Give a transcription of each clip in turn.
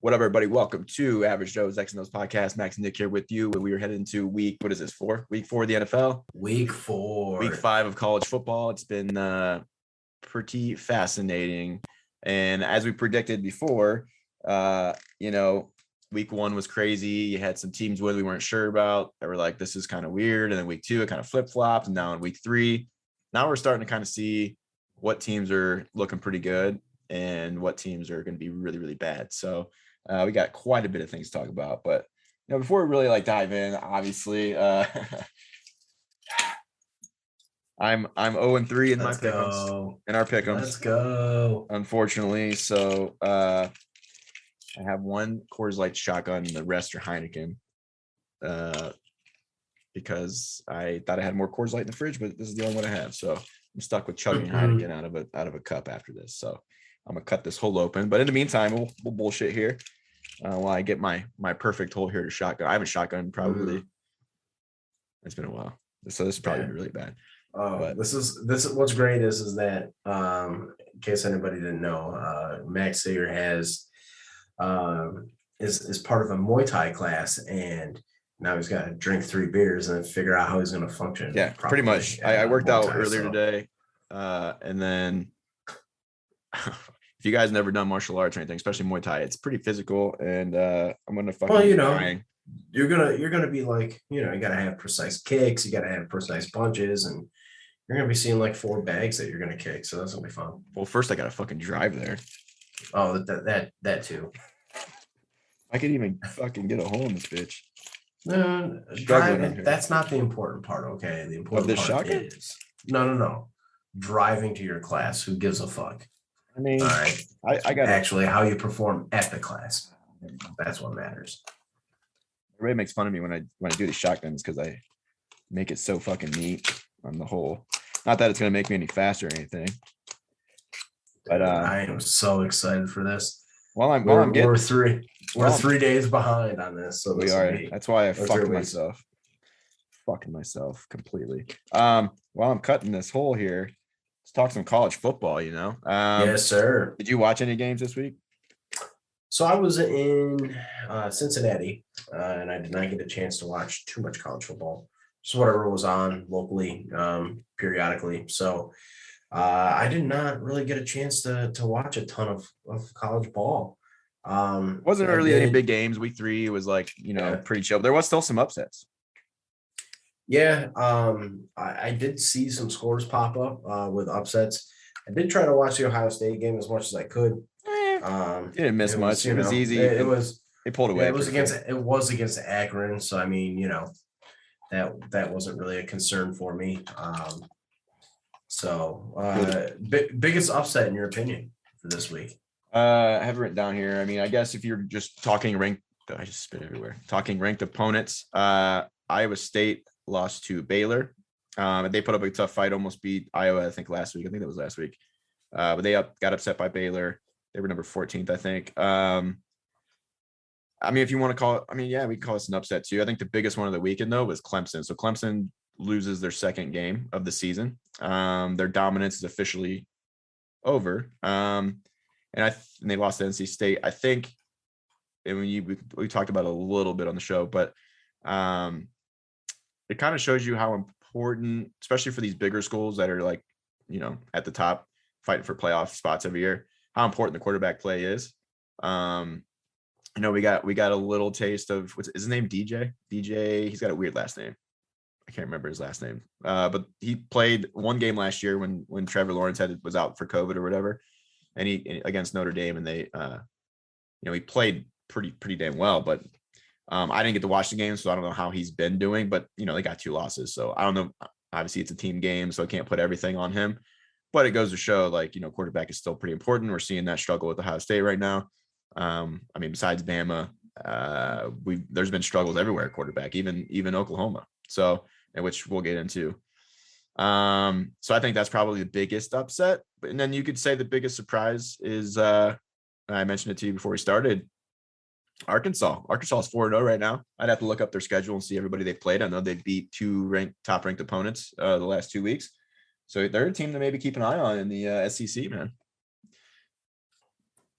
What up, everybody? Welcome to Average Joe's X and O's podcast. Max and Nick here with you. We are headed into week 4 of the NFL. Week 4. Week 5 of college football. It's been pretty fascinating. And as we predicted before, week 1 was crazy. You had some teams we weren't sure about. They were like, this is kind of weird. And then week 2, it kind of flip-flopped. And now in week 3, now we're starting to kind of see what teams are looking pretty good and what teams are going to be really, really bad. So we got quite a bit of things to talk about, but before we really dive in, obviously, I'm 0-3 in my pickems. In our pickems. Let's go. Unfortunately, so I have one Coors Light shotgun, and the rest are Heineken. Because I thought I had more Coors Light in the fridge, but this is the only one I have, so I'm stuck with chugging Heineken out of a cup after this. So I'm gonna cut this hole open, but in the meantime, we'll bullshit here while I get my perfect hole here to shotgun. I haven't shotgun probably. It's been a while, so this is probably really bad. But this is what's great is that in case anybody didn't know, Max Sager has is part of a Muay Thai class, and now he's got to drink 3 beers and figure out how he's going to function. Yeah, pretty much. I worked out earlier today, and then. If you guys never done martial arts or anything, especially Muay Thai, it's pretty physical, and I'm gonna fucking dying. You're gonna be like, you gotta have precise kicks, you gotta have precise punches, and you're gonna be seeing 4 bags that you're gonna kick. So that's gonna be fun. Well, first I gotta fucking drive there. Oh, that too. I could even fucking get a hole in this bitch. No, driving. That's not the important part. Okay, the important part is no. Driving to your class. Who gives a fuck? I mean, all right. I got actually how you perform at the class. That's what matters. Everybody makes fun of me when I do the shotguns because I make it so fucking neat on the hole. Not that it's gonna make me any faster or anything. But I am so excited for this. We're 3 days behind on this. So we are. That's why I fucked myself. Fucking myself completely. While I'm cutting this hole here, let's talk some college football. Yes, sir. Did you watch any games this week? So I was in Cincinnati, and I did not get a chance to watch too much college football. Just whatever was on locally, periodically. So I did not really get a chance to watch a ton of college ball. Wasn't really any big games. Week 3 was pretty chill. There was still some upsets. Yeah, I did see some scores pop up with upsets. I did try to watch the Ohio State game as much as I could. Didn't miss much. It was easy. They pulled away. It was against Akron, so I mean, that wasn't really a concern for me. Biggest upset in your opinion for this week? I have it written down here. I mean, I guess if you're just talking ranked, I just spit everywhere. Talking ranked opponents, Iowa State lost to Baylor. They put up a tough fight, almost beat Iowa, I think last week. I think that was last week. But they got upset by Baylor. They were number 14th, I think. I mean, if you want to call it, we can call this an upset too. I think the biggest one of the weekend, though, was Clemson. So Clemson loses their second game of the season. Their dominance is officially over. And they lost to NC State. I think, and we talked about it a little bit on the show, but it kind of shows you how important, especially for these bigger schools that are at the top fighting for playoff spots every year, how important the quarterback play is. We got a little taste of what's his name, DJ. He's got a weird last name. I can't remember his last name. But he played one game last year when Trevor Lawrence was out for COVID or whatever, and he against Notre Dame, and they he played pretty damn well, but I didn't get to watch the game, so I don't know how he's been doing, but they got 2 losses. So I don't know. Obviously it's a team game, so I can't put everything on him, but it goes to show quarterback is still pretty important. We're seeing that struggle with Ohio State right now. Besides Bama, there's been struggles everywhere at quarterback, even Oklahoma. So, which we'll get into. So I think that's probably the biggest upset. And then you could say the biggest surprise is, I mentioned it to you before we started, Arkansas is 4-0 right now. I'd have to look up their schedule and see everybody they've played. I know they beat 2 top ranked opponents the last 2 weeks. So they're a team to maybe keep an eye on in the SEC, man.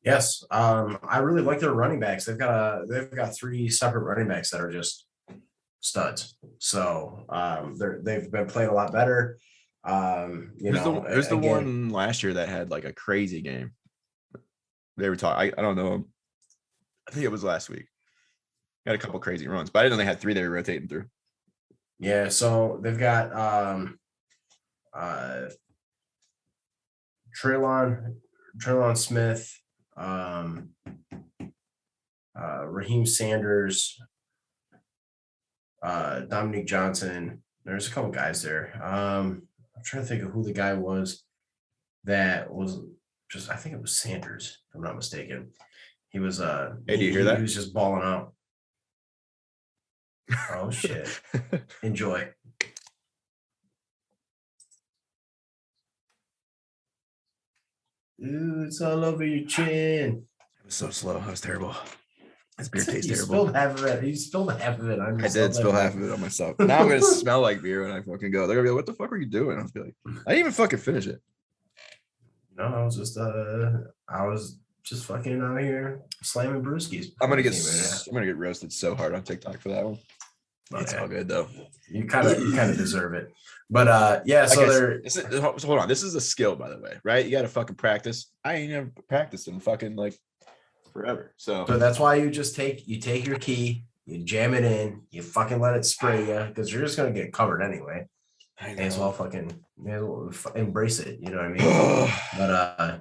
Yes. I really like their running backs. They've got three separate running backs that are just studs. So they've been playing a lot better. Who's the Again, one last year that had like a crazy game? They were talking. I don't know. I think it was last week. Had a couple crazy runs, but I didn't know they had three they were rotating through. yeah. So they've got uh Traylon Smith, um, Raheem Sanders, Dominique Johnson. There's a couple guys there. I'm trying to think of who the guy was that was just. I think it was Sanders, if I'm not mistaken. He was Hey, do you hear he that? was just balling out. Oh shit! Enjoy. Ooh, it's all over your chin. It was so slow. That was terrible. This beer tastes You terrible. spilled half of it. You spilled half of it on I yourself. did spill half of it on myself. Now I'm gonna smell like beer when I fucking go. They're gonna be like, "What the fuck are you doing?" I'll be like, "I didn't even fucking finish it." No, I was just fucking out here slamming brewskis. I'm gonna get roasted so hard on TikTok for that one. It's all good though. You kind of deserve it. But yeah, so hold on. This is a skill, by the way, right? You got to fucking practice. I ain't never practiced in fucking like forever. So that's why you take your key, you jam it in, you fucking let it spray you because you're just gonna get covered anyway. May as well embrace it. You know what I mean? But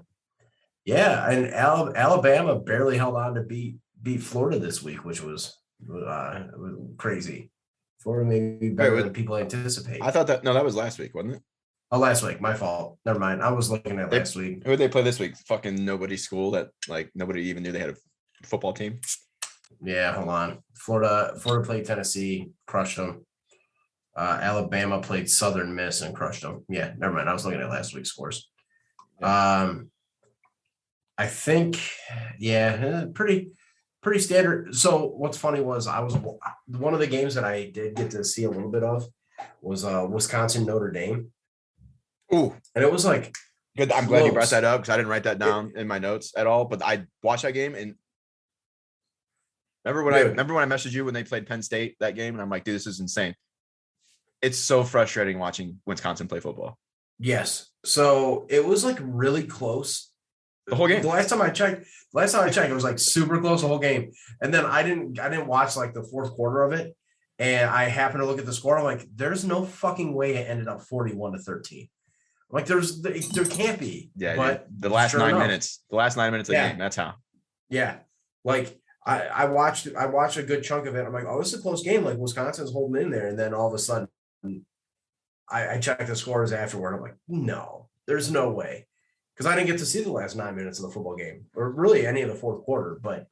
yeah, and Alabama barely held on to beat Florida this week, which was crazy. Florida may be better than people anticipate. I thought that was last week, wasn't it? Oh, last week, my fault. Never mind. I was looking at last week. Who did they play this week? Fucking nobody's school that like nobody even knew they had a football team. Yeah, hold on. Florida played Tennessee, crushed them. Alabama played Southern Miss and crushed them. Yeah, never mind. I was looking at last week's scores. Yeah. I think, yeah, pretty standard. So what's funny was I was one of the games that I did get to see a little bit of was Wisconsin Notre Dame. Ooh, and it was like good. I'm glad you brought that up because I didn't write that down in my notes at all. But I watched that game and remember when I messaged you when they played Penn State that game, and I'm like, dude, this is insane. It's so frustrating watching Wisconsin play football. Yes, so it was like really close. The whole game. The last time I checked, it was like super close the whole game. And then I didn't watch like the fourth quarter of it. And I happened to look at the score. I'm like, there's no fucking way it ended up 41-13. Like there can't be. Yeah, but the last 9 minutes of the game. That's how. Yeah. Like I watched a good chunk of it. I'm like, oh, this is a close game. Like Wisconsin's holding in there. And then all of a sudden I checked the scores afterward. I'm like, no, there's no way. Because I didn't get to see the last 9 minutes of the football game or really any of the fourth quarter, but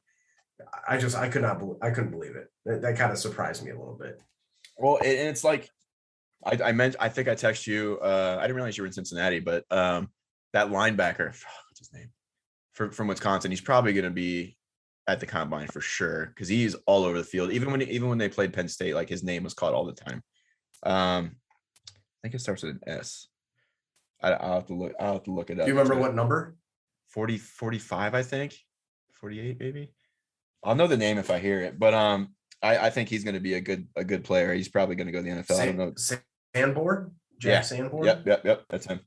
I couldn't believe it. That kind of surprised me a little bit. Well, and it's like I think I texted you. I didn't realize you were in Cincinnati, but that linebacker, what's his name, from Wisconsin, he's probably going to be at the combine for sure because he's all over the field. Even when they played Penn State, like his name was called all the time. I think it starts with an S. I'll have to look it up. Do you remember what number? 45, I think. 48, maybe. I'll know the name if I hear it, but I think he's going to be a good player. He's probably going to go to the NFL. I don't know. Sanborn? Jack Sanborn? Yep. That's him.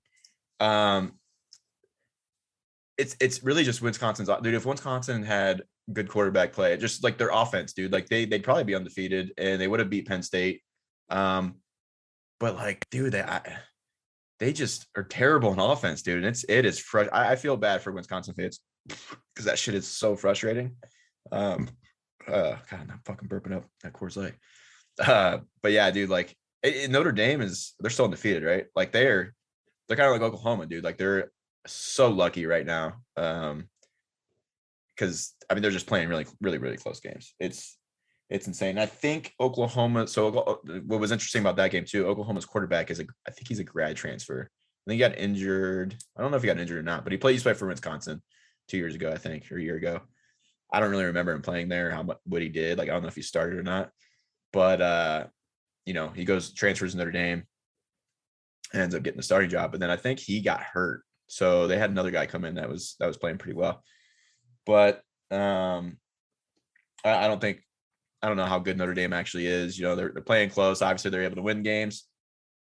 It's really just Wisconsin's. Dude, if Wisconsin had good quarterback play, just like their offense, dude, like they'd probably be undefeated and they would have beat Penn State. But like, dude, they just are terrible in offense, dude. And it is frustrating. I feel bad for Wisconsin fans because that shit is so frustrating. God, I'm fucking burping up that Coors Light. But yeah, dude, like Notre Dame they're still undefeated, right? Like they're kind of like Oklahoma, dude. Like they're so lucky right now. Because I mean they're just playing really, really, really close games. It's insane. I think Oklahoma. So what was interesting about that game too, Oklahoma's quarterback I think he's a grad transfer. I think he got injured. I don't know if he got injured or not, but he used to play for Wisconsin 2 years ago, I think, or a year ago. I don't really remember him playing there, what he did. Like, I don't know if he started or not, but he transfers to Notre Dame, ends up getting the starting job. But then I think he got hurt. So they had another guy come in that was playing pretty well. but I don't know how good Notre Dame actually is. They're playing close. Obviously, they're able to win games,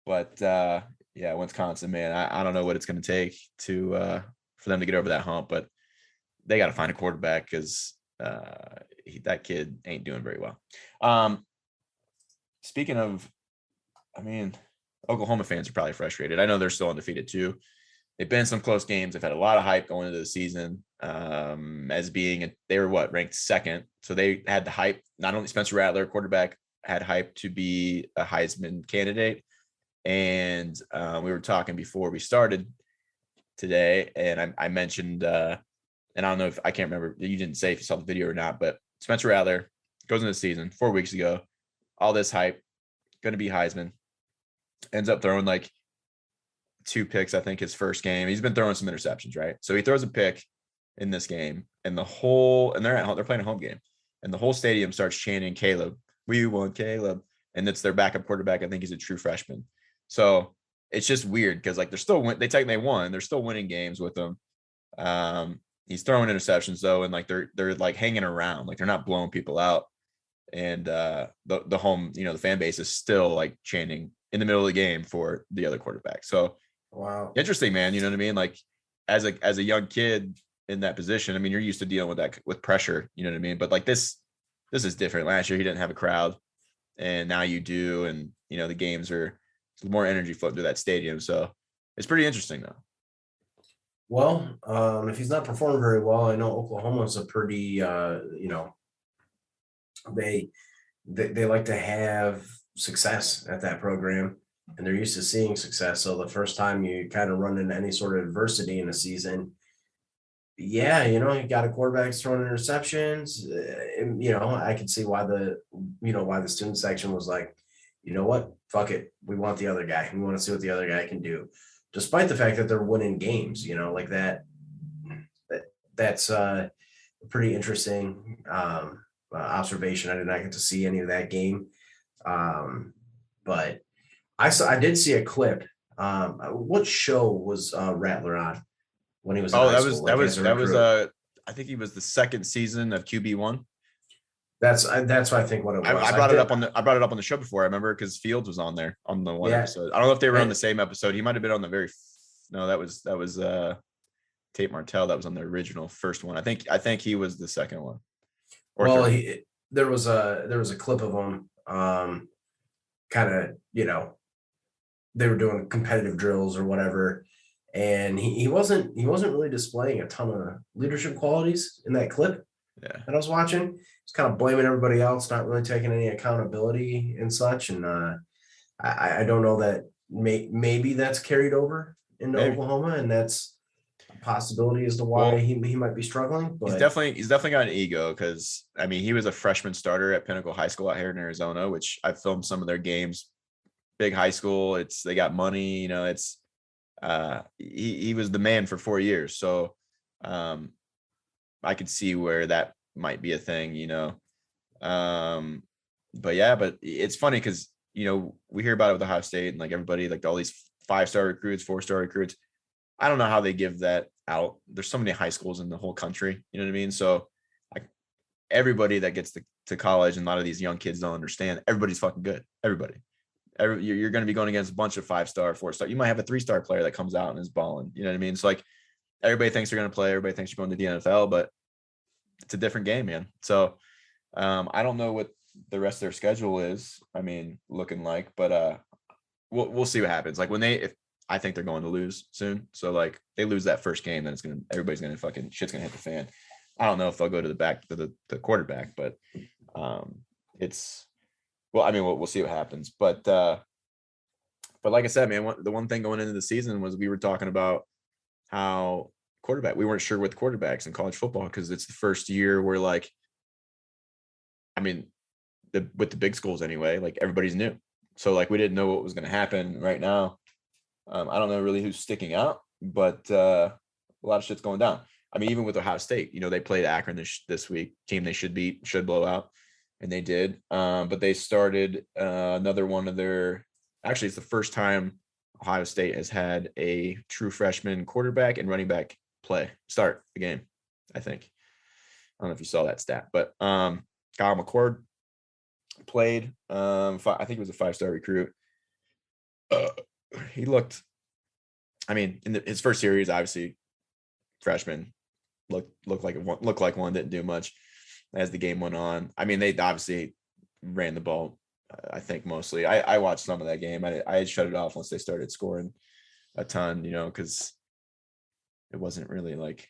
but yeah, Wisconsin, man, I don't know what it's going to take to for them to get over that hump, but they got to find a quarterback because that kid ain't doing very well. Speaking of, I mean, Oklahoma fans are probably frustrated. I know they're still undefeated too. They've been in some close games. They've had a lot of hype going into the season as being they were ranked second. So they had the hype. Not only Spencer Rattler, quarterback, had hype to be a Heisman candidate. And we were talking before we started today, and I mentioned, and I don't know if I can't remember, you didn't say if you saw the video or not, but Spencer Rattler goes into the season 4 weeks ago, all this hype, going to be Heisman, ends up throwing like 2 picks, I think, his first game. He's been throwing some interceptions, right? So he throws a pick in this game, and they're playing a home game, and the whole stadium starts chanting Caleb. We want Caleb, and it's their backup quarterback. I think he's a true freshman. So it's just weird because like they technically won. They're still winning games with them. He's throwing interceptions though, and like they're like hanging around, like they're not blowing people out. And the home, the fan base is still like chanting in the middle of the game for the other quarterback. So wow, interesting, man. You know what I mean? Like as a young kid in that position, I mean, you're used to dealing with that with pressure. You know what I mean? But like this is different. Last year he didn't have a crowd, and now you do, and the games are more energy flow through that stadium. So it's pretty interesting though. Well, if he's not performing very well, I know Oklahoma's a pretty, they like to have success at that program, and they're used to seeing success. So the first time you kind of run into any sort of adversity in a season, yeah, you got a quarterback throwing interceptions. I can see why why the student section was like, you know what, fuck it, we want the other guy. We want to see what the other guy can do, despite the fact that they're winning games. Like that. That's a pretty interesting observation. I did not get to see any of that game, but I did see a clip. What show was Rattler on when he was in high school? I think he was the second season of QB1. That's what I think what it was. I brought it up on the show before. I remember because Fields was on there on the one episode. I don't know if they were on the same episode. He might have been on the that was Tate Martell. That was on the original first one. I think he was the second one. There was a clip of him kind of, they were doing competitive drills or whatever, and he wasn't really displaying a ton of leadership qualities in that clip that I was watching. He's kind of blaming everybody else, not really taking any accountability and such. And I don't know that maybe that's carried over into Oklahoma, and that's a possibility as to why he might be struggling. But he's definitely got an ego because I mean he was a freshman starter at Pinnacle High School out here in Arizona, which I filmed some of their games. Big high school. They got money. It's he was the man for 4 years, so I could see where that might be a thing. But it's funny because we hear about it with Ohio State and like everybody, like all these 5-star recruits, 4-star recruits. I don't know how they give that out. There's so many high schools in the whole country. You know what I mean? So like everybody that gets to college, and a lot of these young kids don't understand. Everybody's fucking good. Everybody. You're going to be going against a bunch of 5-star, 4-star. You might have a 3-star player that comes out and is balling. You know what I mean? It's like everybody thinks they're going to play. Everybody thinks you're going to the NFL, but it's a different game, man. So I don't know what the rest of their schedule is. I mean, looking like, but we'll see what happens. Like I think they're going to lose soon. So like they lose that first game, then everybody's going to fucking shit's going to hit the fan. I don't know if they'll go to the quarterback, but we'll see what happens. But like I said, man, the one thing going into the season was we were talking about how we weren't sure with quarterbacks in college football because it's the first year where like, I mean, with the big schools anyway, like everybody's new. So like we didn't know what was going to happen right now. I don't know really who's sticking out, but a lot of shit's going down. I mean, even with Ohio State, they played Akron this week, team they should blow out. And they did, but they started another one of actually, it's the first time Ohio State has had a true freshman quarterback and running back start the game, I think. don't know if you saw that stat, but Kyle McCord played. I think he was a 5-star recruit. He looked, I mean, in his first series, obviously freshman looked like one, didn't do much as the game went on. I mean, they obviously ran the ball, I think mostly. I watched some of that game. I had shut it off once they started scoring a ton, because it wasn't really like,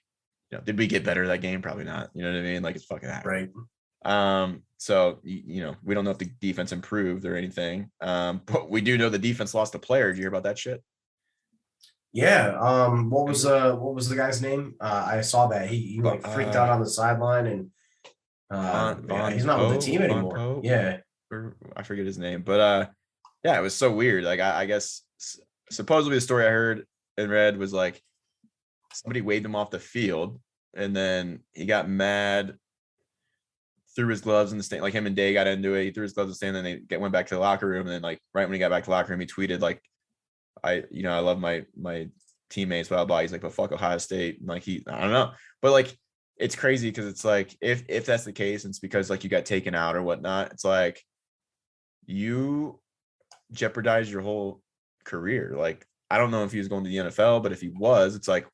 did we get better that game? Probably not. You know what I mean? Like, it's fucking happening. Right. So, we don't know if the defense improved or anything. But we do know the defense lost a player. Did you hear about that shit? Yeah. What was the guy's name? I saw that he like freaked out on the sideline, and he's not with the team anymore. Yeah. Or I forget his name, but yeah, it was so weird. Like, I guess supposedly the story I heard and read was like somebody waved him off the field, and then he got mad, threw his gloves in the stand. Like, him and Day got into it. He threw his gloves in the stand, and then they went back to the locker room. And then, like, right when he got back to the locker room, he tweeted like, I love my teammates, blah, blah, blah. He's like, but fuck Ohio State. And like, I don't know. But like, it's crazy because it's like, if that's the case, and it's because like you got taken out or whatnot, it's like you jeopardize your whole career. Like, I don't know if he was going to the NFL, but if he was, it's like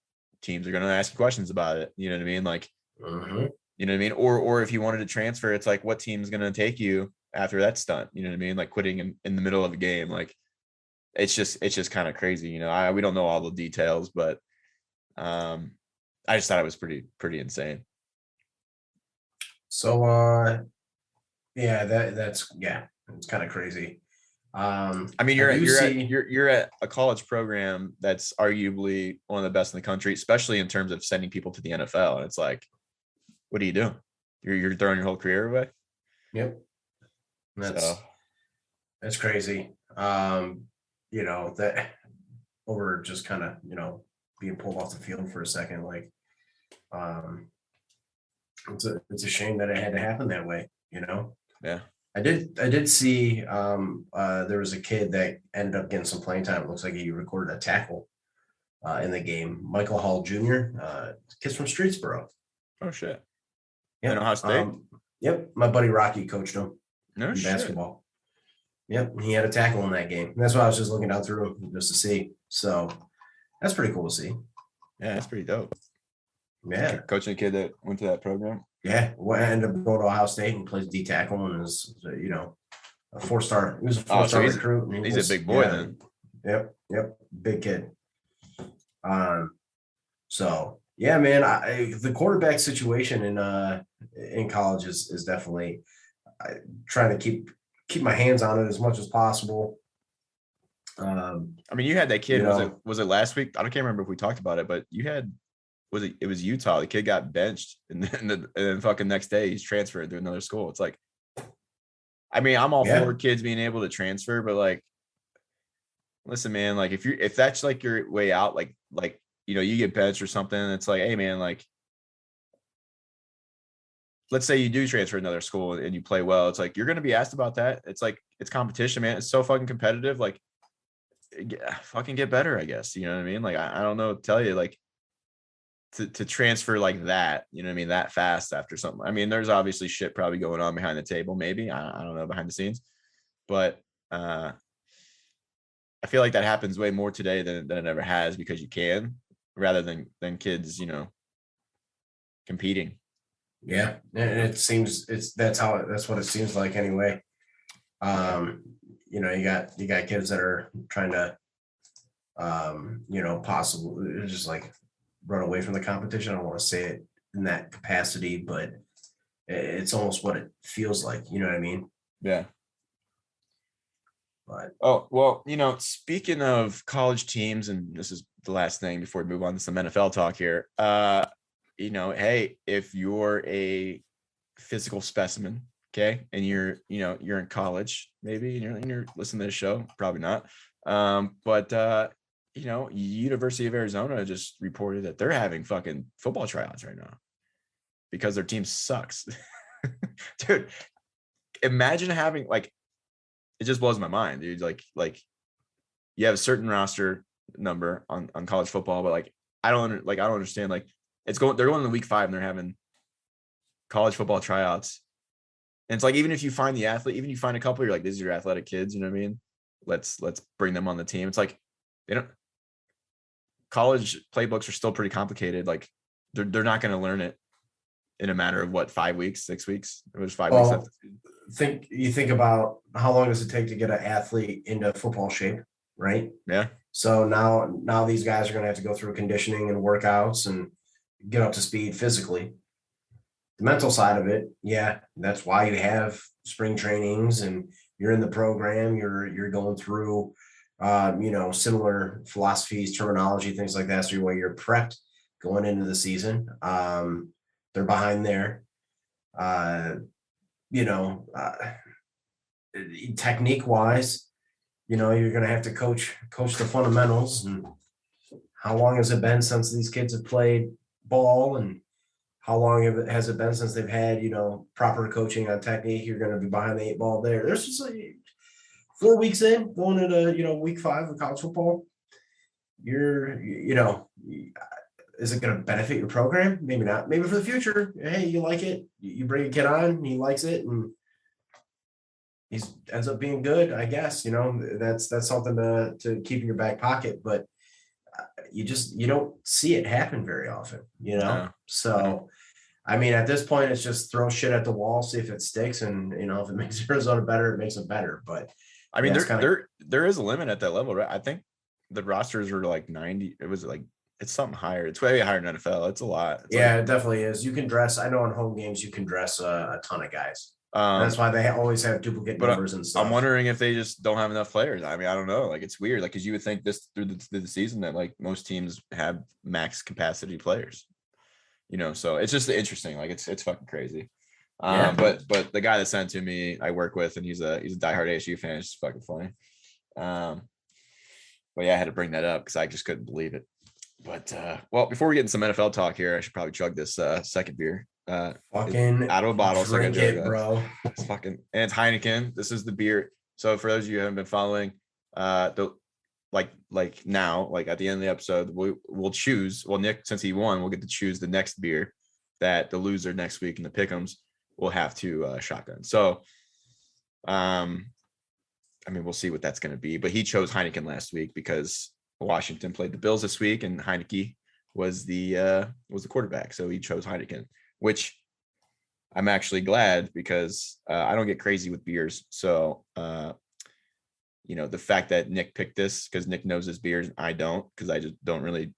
teams are going to ask you questions about it. You know what I mean? Like, you know what I mean? Or if you wanted to transfer, it's like, what team's going to take you after that stunt? You know what I mean? Like, quitting in the middle of a game. Like, it's just kind of crazy. We don't know all the details, but I just thought it was pretty insane. So yeah, that's it's kind of crazy. I mean, you're at a college program that's arguably one of the best in the country, especially in terms of sending people to the NFL. And it's like, what are you doing? You're throwing your whole career away. Yep. That's crazy. That over just kind of, being pulled off the field for a second, like, it's a shame that it had to happen that way, Yeah. I did see there was a kid that ended up getting some playing time. It looks like he recorded a tackle in the game. Michael Hall Jr., kid's from Streetsboro. Oh shit. Yeah. Ohio State. Yep. My buddy Rocky coached him in basketball. Yep, he had a tackle in that game. That's why I was just looking down through him just to see. So that's pretty cool to see. Yeah, that's pretty dope. Yeah, coaching a kid that went to that program. Yeah, ended up going to Ohio State and plays D tackle and is a 4-star. He was a 4-star recruit. And he's a big boy then. Yep, big kid. So yeah, man, the quarterback situation in college is definitely trying to keep my hands on it as much as possible. I mean, you had that kid. Was it last week? I can't remember if we talked about it, but you had. It was Utah. The kid got benched, and then fucking next day he's transferred to another school. It's like, I mean, I'm all for kids being able to transfer, but like, listen, man, like if that's like your way out, like you get benched or something, it's like, hey, man, like, let's say you do transfer to another school and you play well. It's like, you're going to be asked about that. It's like, it's competition, man. It's so fucking competitive. Like, fucking get better, I guess. You know what I mean? Like, I don't know what to tell you. Like, to transfer like that, you know what I mean, that fast after something. I mean, there's obviously shit probably going on behind the table, maybe. I don't know, behind the scenes. But I feel like that happens way more today than it ever has, because you can, rather than kids, competing. Yeah, and it seems that's what it seems like anyway. You got kids that are trying to possibly just like run away from the competition. I don't want to say it in that capacity, but it's almost what it feels like. You know what I mean? Yeah. But speaking of college teams, and this is the last thing before we move on to some NFL talk here. Hey, if you're a physical specimen, okay, and you're in college, maybe, and you're listening to the show, probably not. But University of Arizona just reported that they're having fucking football tryouts right now because their team sucks. Dude, imagine having, like, it just blows my mind, dude. Like you have a certain roster number on college football, but like I don't understand. Like they're going to week 5 and they're having college football tryouts. And it's like, even if you find the athlete, even if you find a couple, you're like, these are your athletic kids, you know what I mean? Let's bring them on the team. It's like, college playbooks are still pretty complicated. Like they're not going to learn it in a matter of what, 5 weeks, 6 weeks. It was 5 weeks left. Think about how long does it take to get an athlete into football shape, right? Yeah. So now these guys are going to have to go through conditioning and workouts and get up to speed physically. The mental side of it, yeah, that's why you have spring trainings and you're in the program. You're going through, similar philosophies, terminology, things like that. So you're prepped going into the season. They're behind there. Technique wise, you're going to have to coach the fundamentals. And how long has it been since these kids have played ball, and how long has it been since they've had, proper coaching on technique? You're going to be behind the 8 ball there. There's just like 4 weeks in, going into, week 5 of college football. Is it going to benefit your program? Maybe not. Maybe for the future. Hey, you like it. You bring a kid on, he likes it, and he ends up being good, I guess. That's something to keep in your back pocket. But you don't see it happen very often, No. So I mean, at this point, it's just throw shit at the wall, see if it sticks, and if it makes Arizona better, it makes them better. But I mean, there is a limit at that level, right? I think the rosters were like 90. It was like, it's something higher. It's way higher than NFL. It's a lot. It definitely is. You can dress. I know in home games you can dress a ton of guys. That's why they always have duplicate numbers and stuff. I'm wondering if they just don't have enough players. I mean, I don't know. Like, it's weird. Like, because you would think this through the season that like most teams have max capacity players. So it's just interesting. Like, it's fucking crazy. But the guy that sent to me, I work with, and he's a diehard ASU fan. It's just fucking funny. But yeah, I had to bring that up because I just couldn't believe it. But well, before we get into some NFL talk here, I should probably chug this second beer. Fucking out of a bottle, drink it, bro. It's fucking, and it's Heineken. This is the beer. So for those of you who haven't been following, like now, like at the end of the episode, we'll choose. Well, Nick, since he won, we'll get to choose the next beer that the loser next week in the pickems will have to shotgun. So, I mean, we'll see what that's going to be. But he chose Heineken last week because Washington played the Bills this week, and Heineke was the quarterback. So he chose Heineken, which I'm actually glad because I don't get crazy with beers. So, the fact that Nick picked this because Nick knows his beers, I don't, because I just don't really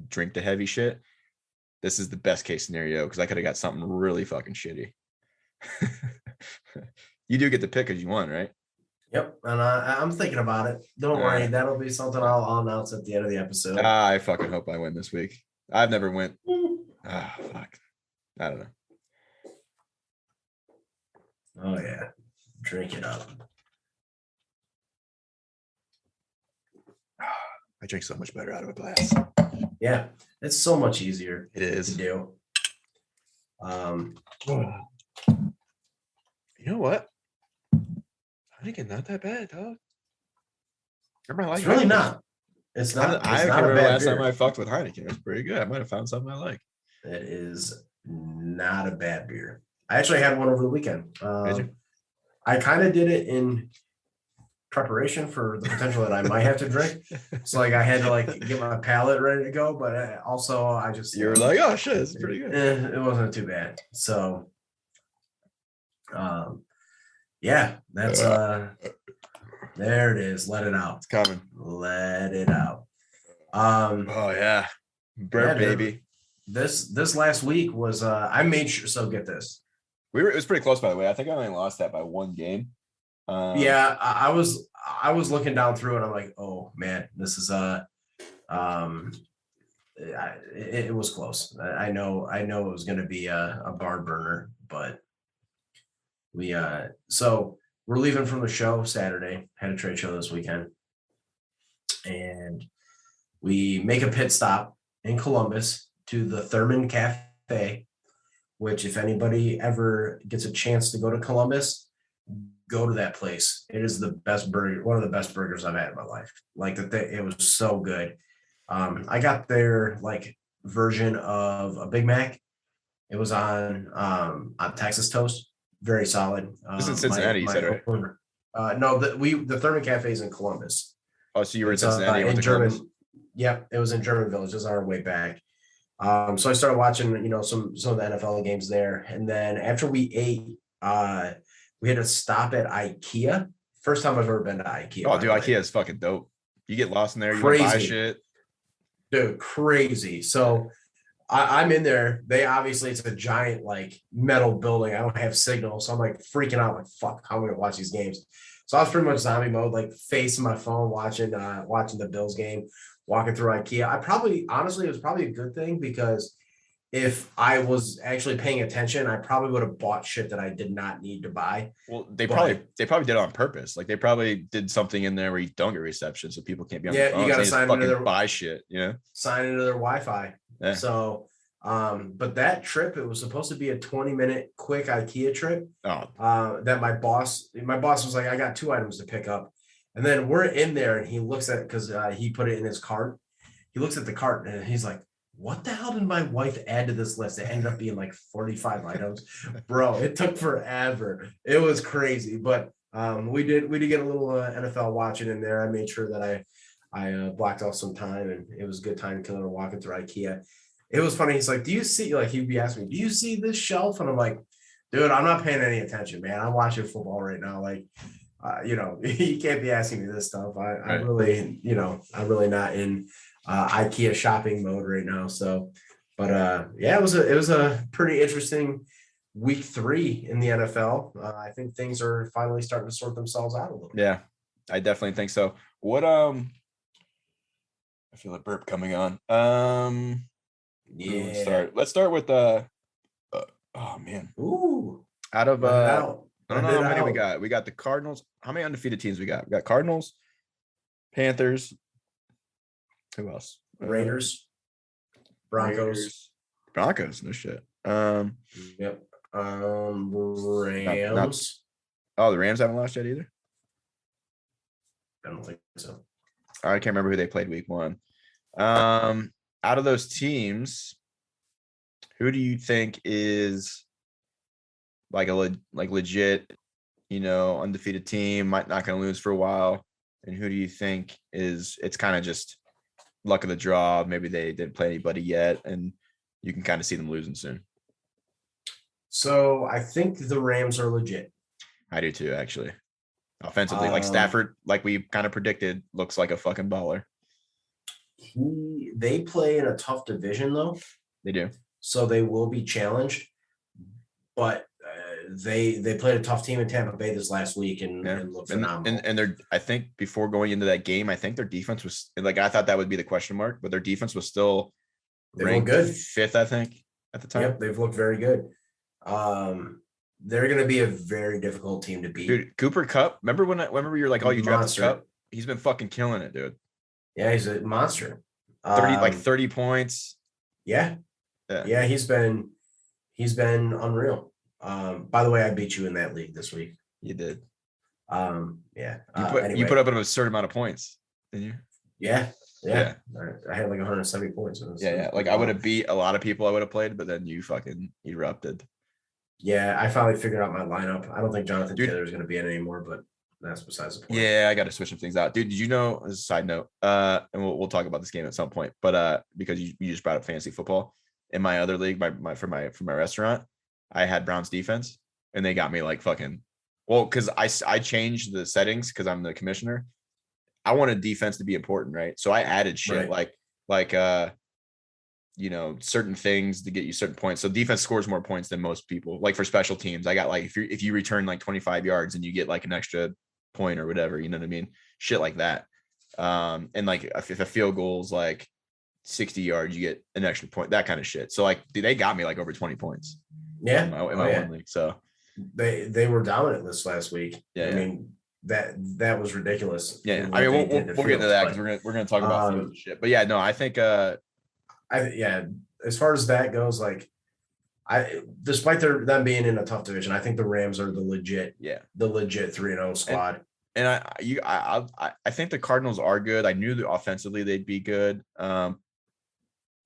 drink the heavy shit. This is the best case scenario because I could have got something really fucking shitty. You do get to pick as you want, right? Yep, and I'm thinking about it. Don't worry, that'll be something I'll announce at the end of the episode. I fucking hope I win this week. I've never went. Fuck. I don't know. Oh yeah, drink it up. I drink so much better out of a glass. Yeah, it's so much easier. It is to do. You know what? Heineken not that bad, dog. It's really not. It's not. I can't remember the last time I fucked with Heineken. It's pretty good. I might have found something I like. It is not a bad beer. I actually had one over the weekend. I kind of did it in preparation for the potential that I might have to drink. So like I had to like get my palate ready to go, but also I just you were like, oh shit, it's pretty good. It wasn't too bad. So yeah, that's there it is. Let it out. It's coming. Let it out. Oh yeah. Burp, baby. This last week was I made sure, so get this. It was pretty close, by the way. I think I only lost that by one game. Yeah, I was looking down through it. I'm like, oh man, this is it was close. I know it was going to be a barn burner, but so we're leaving from the show Saturday. Had a trade show this weekend, and we make a pit stop in Columbus to the Thurman Cafe, which if anybody ever gets a chance to go to Columbus, go to that place. It is the best burger, one of the best burgers I've had in my life. Like it was so good. I got their like version of a Big Mac, It was on Texas toast. Very solid. This is in Cincinnati, you said, right? No, the Thurman Cafe is in Columbus. Oh, so you were in It's Cincinnati, in went to German. Columbus? Yep, it was in German Village. It was on our way back. So I started watching, some of the NFL games there, and then after we ate, we had to stop at IKEA. First time I've ever been to IKEA. Oh, dude, IKEA is fucking dope. You get lost in there. You Crazy. want to buy shit. Dude, crazy. So I'm in there. It's a giant like metal building. I don't have signal. So I'm like freaking out, like, fuck, how am I gonna watch these games? So I was pretty much zombie mode, like facing my phone, watching the Bills game, walking through IKEA. Honestly, it was probably a good thing, because if I was actually paying attention, I probably would have bought shit that I did not need to buy. Well, they probably did it on purpose. Like, they probably did something in there where you don't get reception, so people can't be on their phones. You got to sign into their buy shit, sign into their Wi-Fi. Yeah. So, but that trip, it was supposed to be a 20-minute quick IKEA trip. That my boss was like, I got 2 items to pick up, and then we're in there, and he looks at it because he put it in his cart. He looks at the cart and he's like, what the hell did my wife add to this list? It ended up being like 45 items. Bro, it took forever. It was crazy. But we did get a little NFL watching in there. I made sure that I blocked off some time, and it was a good time killer walking through IKEA. It was funny. He's like, do you see, like, he'd be asking me, do you see this shelf? And I'm like, dude, I'm not paying any attention, man. I'm watching football right now. Like, you can't be asking me this stuff. I'm really not in IKEA shopping mode right now. So, but it was a pretty interesting week 3 in the NFL. I think things are finally starting to sort themselves out a little bit. Yeah, I definitely think so. What I feel a burp coming on. Let's start with oh man. Ooh. Out of I don't know how many we got. We got the Cardinals. How many undefeated teams we got? We got Cardinals, Panthers. Who else? Raiders, Broncos. No shit. Yep. Rams. The Rams haven't lost yet either. I don't think so. I can't remember who they played week 1. Out of those teams, who do you think is like a legit, undefeated team, not going to lose for a while? And who do you think it's kind of just luck of the draw? Maybe they didn't play anybody yet, and you can kind of see them losing soon. So I think the Rams are legit. I do too, actually. Offensively, like Stafford, like we kind of predicted, looks like a fucking baller. They play in a tough division, though. They do. So they will be challenged. But they played a tough team in Tampa Bay this last week and looked phenomenal. And they're, I think before going into that game, I think their defense was like, I thought that would be the question mark, but their defense was still ranked good 5th, I think, at the time. Yep, they've looked very good. They're going to be a very difficult team to beat. Dude, Cooper Kupp, remember you're like, oh, you drafted Kupp? He's been fucking killing it, dude. Yeah, he's a monster. 30 points. Yeah. He's been unreal. By the way, I beat you in that league this week. You did. You put up an absurd amount of points, didn't you? Yeah. I had like 170 points. Like I would have beat a lot of people I would have played, but then you fucking erupted. Yeah, I finally figured out my lineup. I don't think Jonathan Taylor is going to be in anymore, but that's besides the point. Yeah, I got to switch some things out. Dude, did you know, as a side note, and we'll talk about this game at some point, but because you just brought up fantasy football, in my other league, for my restaurant, I had Browns defense, and they got me like fucking, well, because I changed the settings because I'm the commissioner. I wanted defense to be important, right? So I added shit like certain things to get you certain points. So defense scores more points than most people. Like for special teams, I got like if you return like 25 yards and you get like an extra point or whatever, you know what I mean? Shit like that. And like if a field goal's like 60 yards, you get an extra point, that kind of shit. So like they got me like over 20 points. Yeah. In my one league. So they were dominant this last week. Yeah. I mean, that was ridiculous. Yeah. I mean, we'll get into that because we're gonna talk about field and shit. But yeah, no, I think as far as that goes, like despite them being in a tough division, I think the Rams are the legit 3-0 squad. And I think the Cardinals are good. I knew that offensively they'd be good.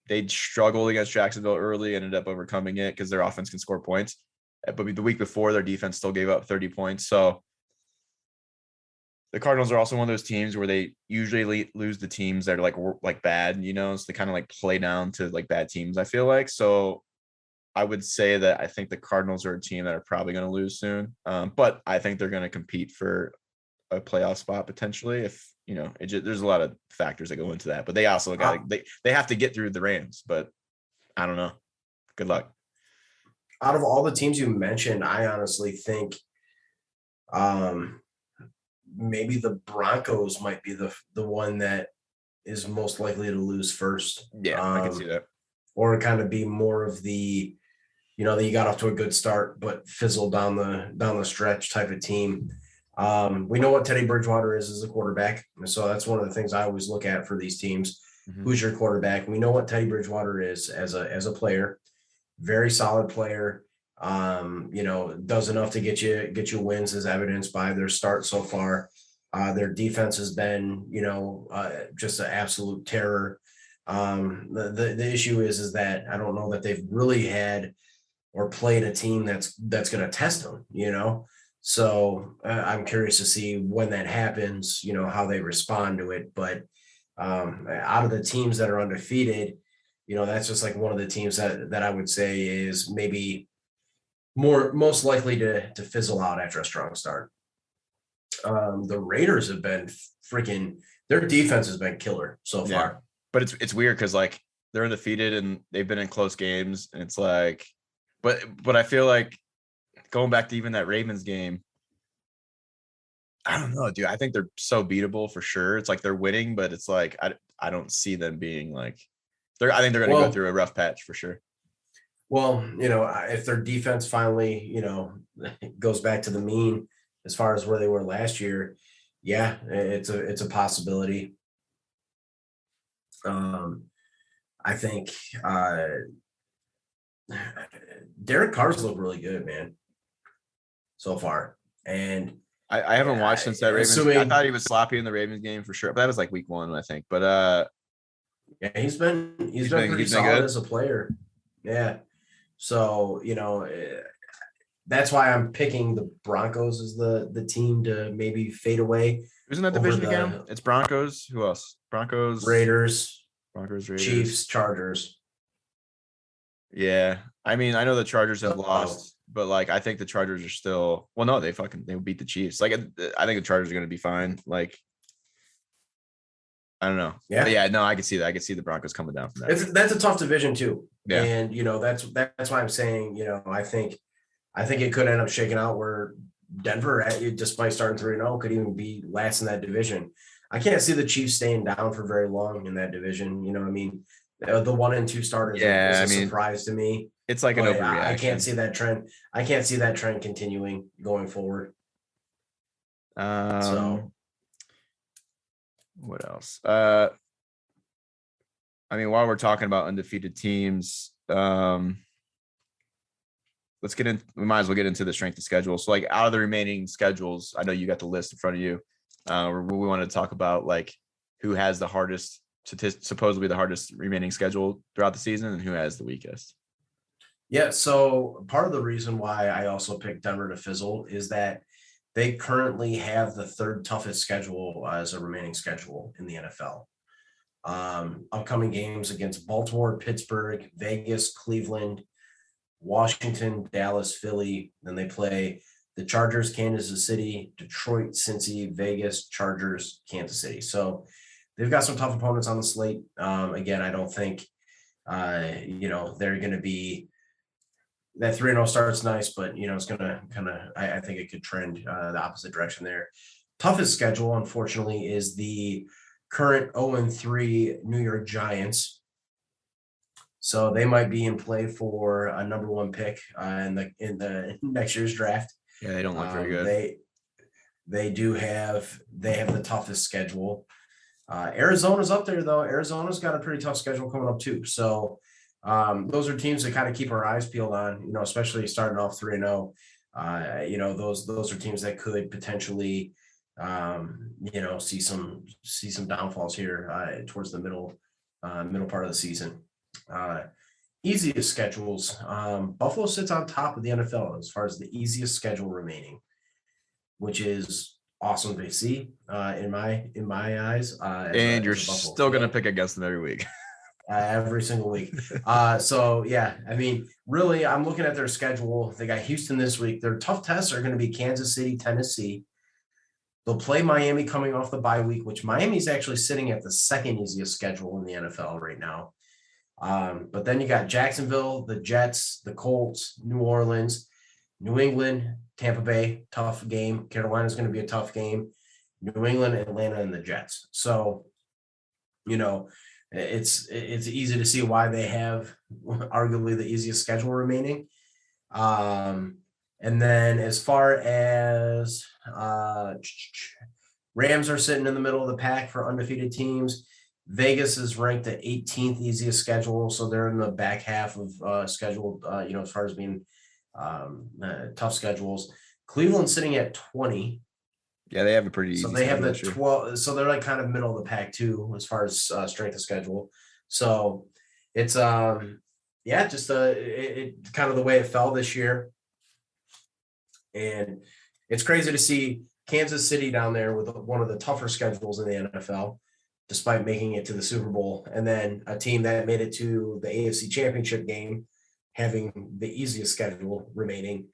they struggled against Jacksonville early, ended up overcoming it because their offense can score points. But the week before, their defense still gave up 30 points. So the Cardinals are also one of those teams where they usually lose the teams that are like bad, you know, so they kind of like play down to like bad teams, I feel like. So I would say that I think the Cardinals are a team that are probably going to lose soon. But I think they're going to compete for a playoff spot potentially if, you know, there's a lot of factors that go into that, but they also they have to get through the Rams, but I don't know. Good luck. Out of all the teams you mentioned, I honestly think maybe the Broncos might be the one that is most likely to lose first. Yeah, I can see that. Or kind of be more of the, you know, that you got off to a good start but fizzled down the stretch type of team. We know what Teddy Bridgewater is as a quarterback, and so that's one of the things I always look at for these teams. Mm-hmm. Who's your quarterback? We know what Teddy Bridgewater is as a player. Very solid player. You know, does enough to get you wins as evidenced by their start so far. Their defense has been, you know, just an absolute terror. The issue is that I don't know that they've really had or played a team that's going to test them, you know. So I'm curious to see when that happens, you know, how they respond to it. But out of the teams that are undefeated, you know, that's just like one of the teams that I would say is maybe most likely to fizzle out after a strong start. The Raiders have been their defense has been killer so far. Yeah. But it's weird because like they're undefeated and they've been in close games, and it's like, but I feel like going back to even that Ravens game, I don't know, dude. I think they're so beatable for sure. It's like they're winning, but it's like I don't see them being like I think they're going to go through a rough patch for sure. Well, you know, if their defense finally, you know, goes back to the mean as far as where they were last year, yeah, it's a possibility. I think Derek Carr's looked really good, man, so far. And I haven't watched since that Ravens. I thought he was sloppy in the Ravens game for sure, but that was like week 1, I think. But yeah, he's been pretty solid as a player. Yeah. So, you know, that's why I'm picking the Broncos as the team to maybe fade away. Who's in that division again? It's Broncos. Who else? Raiders, Raiders, Chiefs, Chargers. Yeah. I mean, I know the Chargers have lost, but like I think the Chargers are still, well, no, they beat the Chiefs. Like I think the Chargers are going to be fine. Like I don't know. Yeah. But yeah, no, I can see that. I can see the Broncos coming down from that. That's a tough division too. Yeah. And you know, that's why I'm saying, you know, I think it could end up shaking out where Denver, despite starting 3-0, could even be last in that division. I can't see the Chiefs staying down for very long in that division. You know, I mean, the 1 and 2 starters is a surprise to me. It's like an overreaction. I can't see that trend. I can't see that trend continuing going forward. So what else? I mean, while we're talking about undefeated teams, let's get in. We might as well get into the strength of schedule. So, like, out of the remaining schedules, I know you got the list in front of you. We wanted to talk about like who has the hardest, supposedly the hardest remaining schedule throughout the season, and who has the weakest. Yeah. So part of the reason why I also picked Denver to fizzle is that they currently have the 3rd toughest schedule as a remaining schedule in the NFL. Upcoming games against Baltimore, Pittsburgh, Vegas, Cleveland, Washington, Dallas, Philly. Then they play the Chargers, Kansas City, Detroit, Cincy, Vegas, Chargers, Kansas City. So they've got some tough opponents on the slate. Again, I don't think, you know, they're going to be that 3-0 starts nice, but, you know, it's going to I think it could trend the opposite direction there. Toughest schedule, unfortunately, is the current 0-3 New York Giants. So they might be in play for a number 1 pick in the next year's draft. Yeah, they don't look very good. They have the toughest schedule. Arizona's up there though. Arizona's got a pretty tough schedule coming up too. So those are teams that kind of keep our eyes peeled on, you know, especially starting off 3-0. You know, those are teams that could potentially, you know, see some downfalls here towards the middle part of the season. Easiest schedules. Buffalo sits on top of the NFL as far as the easiest schedule remaining, which is awesome to see in my eyes. And you're still going to pick against them every week. Every single week. So yeah, I mean, really, I'm looking at their schedule. They got Houston this week. Their tough tests are going to be Kansas City, Tennessee. They'll play Miami coming off the bye week, which Miami's actually sitting at the second easiest schedule in the NFL right now. But then you got Jacksonville, the Jets, the Colts, New Orleans, New England, Tampa Bay, tough game. Carolina's going to be a tough game. New England, Atlanta, and the Jets. So, it's easy to see why they have arguably the easiest schedule remaining. And then as far as Rams are sitting in the middle of the pack for undefeated teams. Vegas is ranked the 18th easiest schedule, so they're in the back half of schedule. As far as being tough schedules. Cleveland's sitting at 20. Yeah, they have a pretty easy. So they have the 12. So they're like kind of middle of the pack too, as far as strength of schedule. So it's just it kind of the way it fell this year, and it's crazy to see Kansas City down there with one of the tougher schedules in the NFL, despite making it to the Super Bowl, and then a team that made it to the AFC Championship game, having the easiest schedule remaining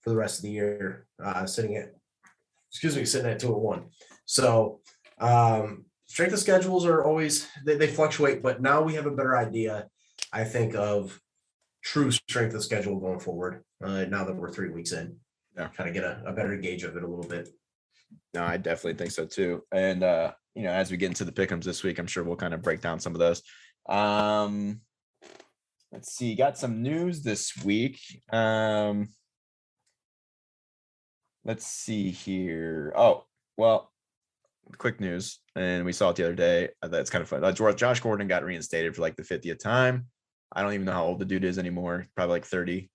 for the rest of the year, sitting at 2-1. So strength of schedules are always, they fluctuate, but now we have a better idea, I think, of true strength of schedule going forward. Now that we're 3 weeks in, kind of get a better gauge of it a little bit. No, I definitely think so too. And as we get into the pickems this week, I'm sure we'll kind of break down some of those. Let's see, got some news this week. Let's see here. Oh, well, quick news. And we saw it the other day. That's kind of fun. Josh Gordon got reinstated for like the 50th time. I don't even know how old the dude is anymore. Probably like 30.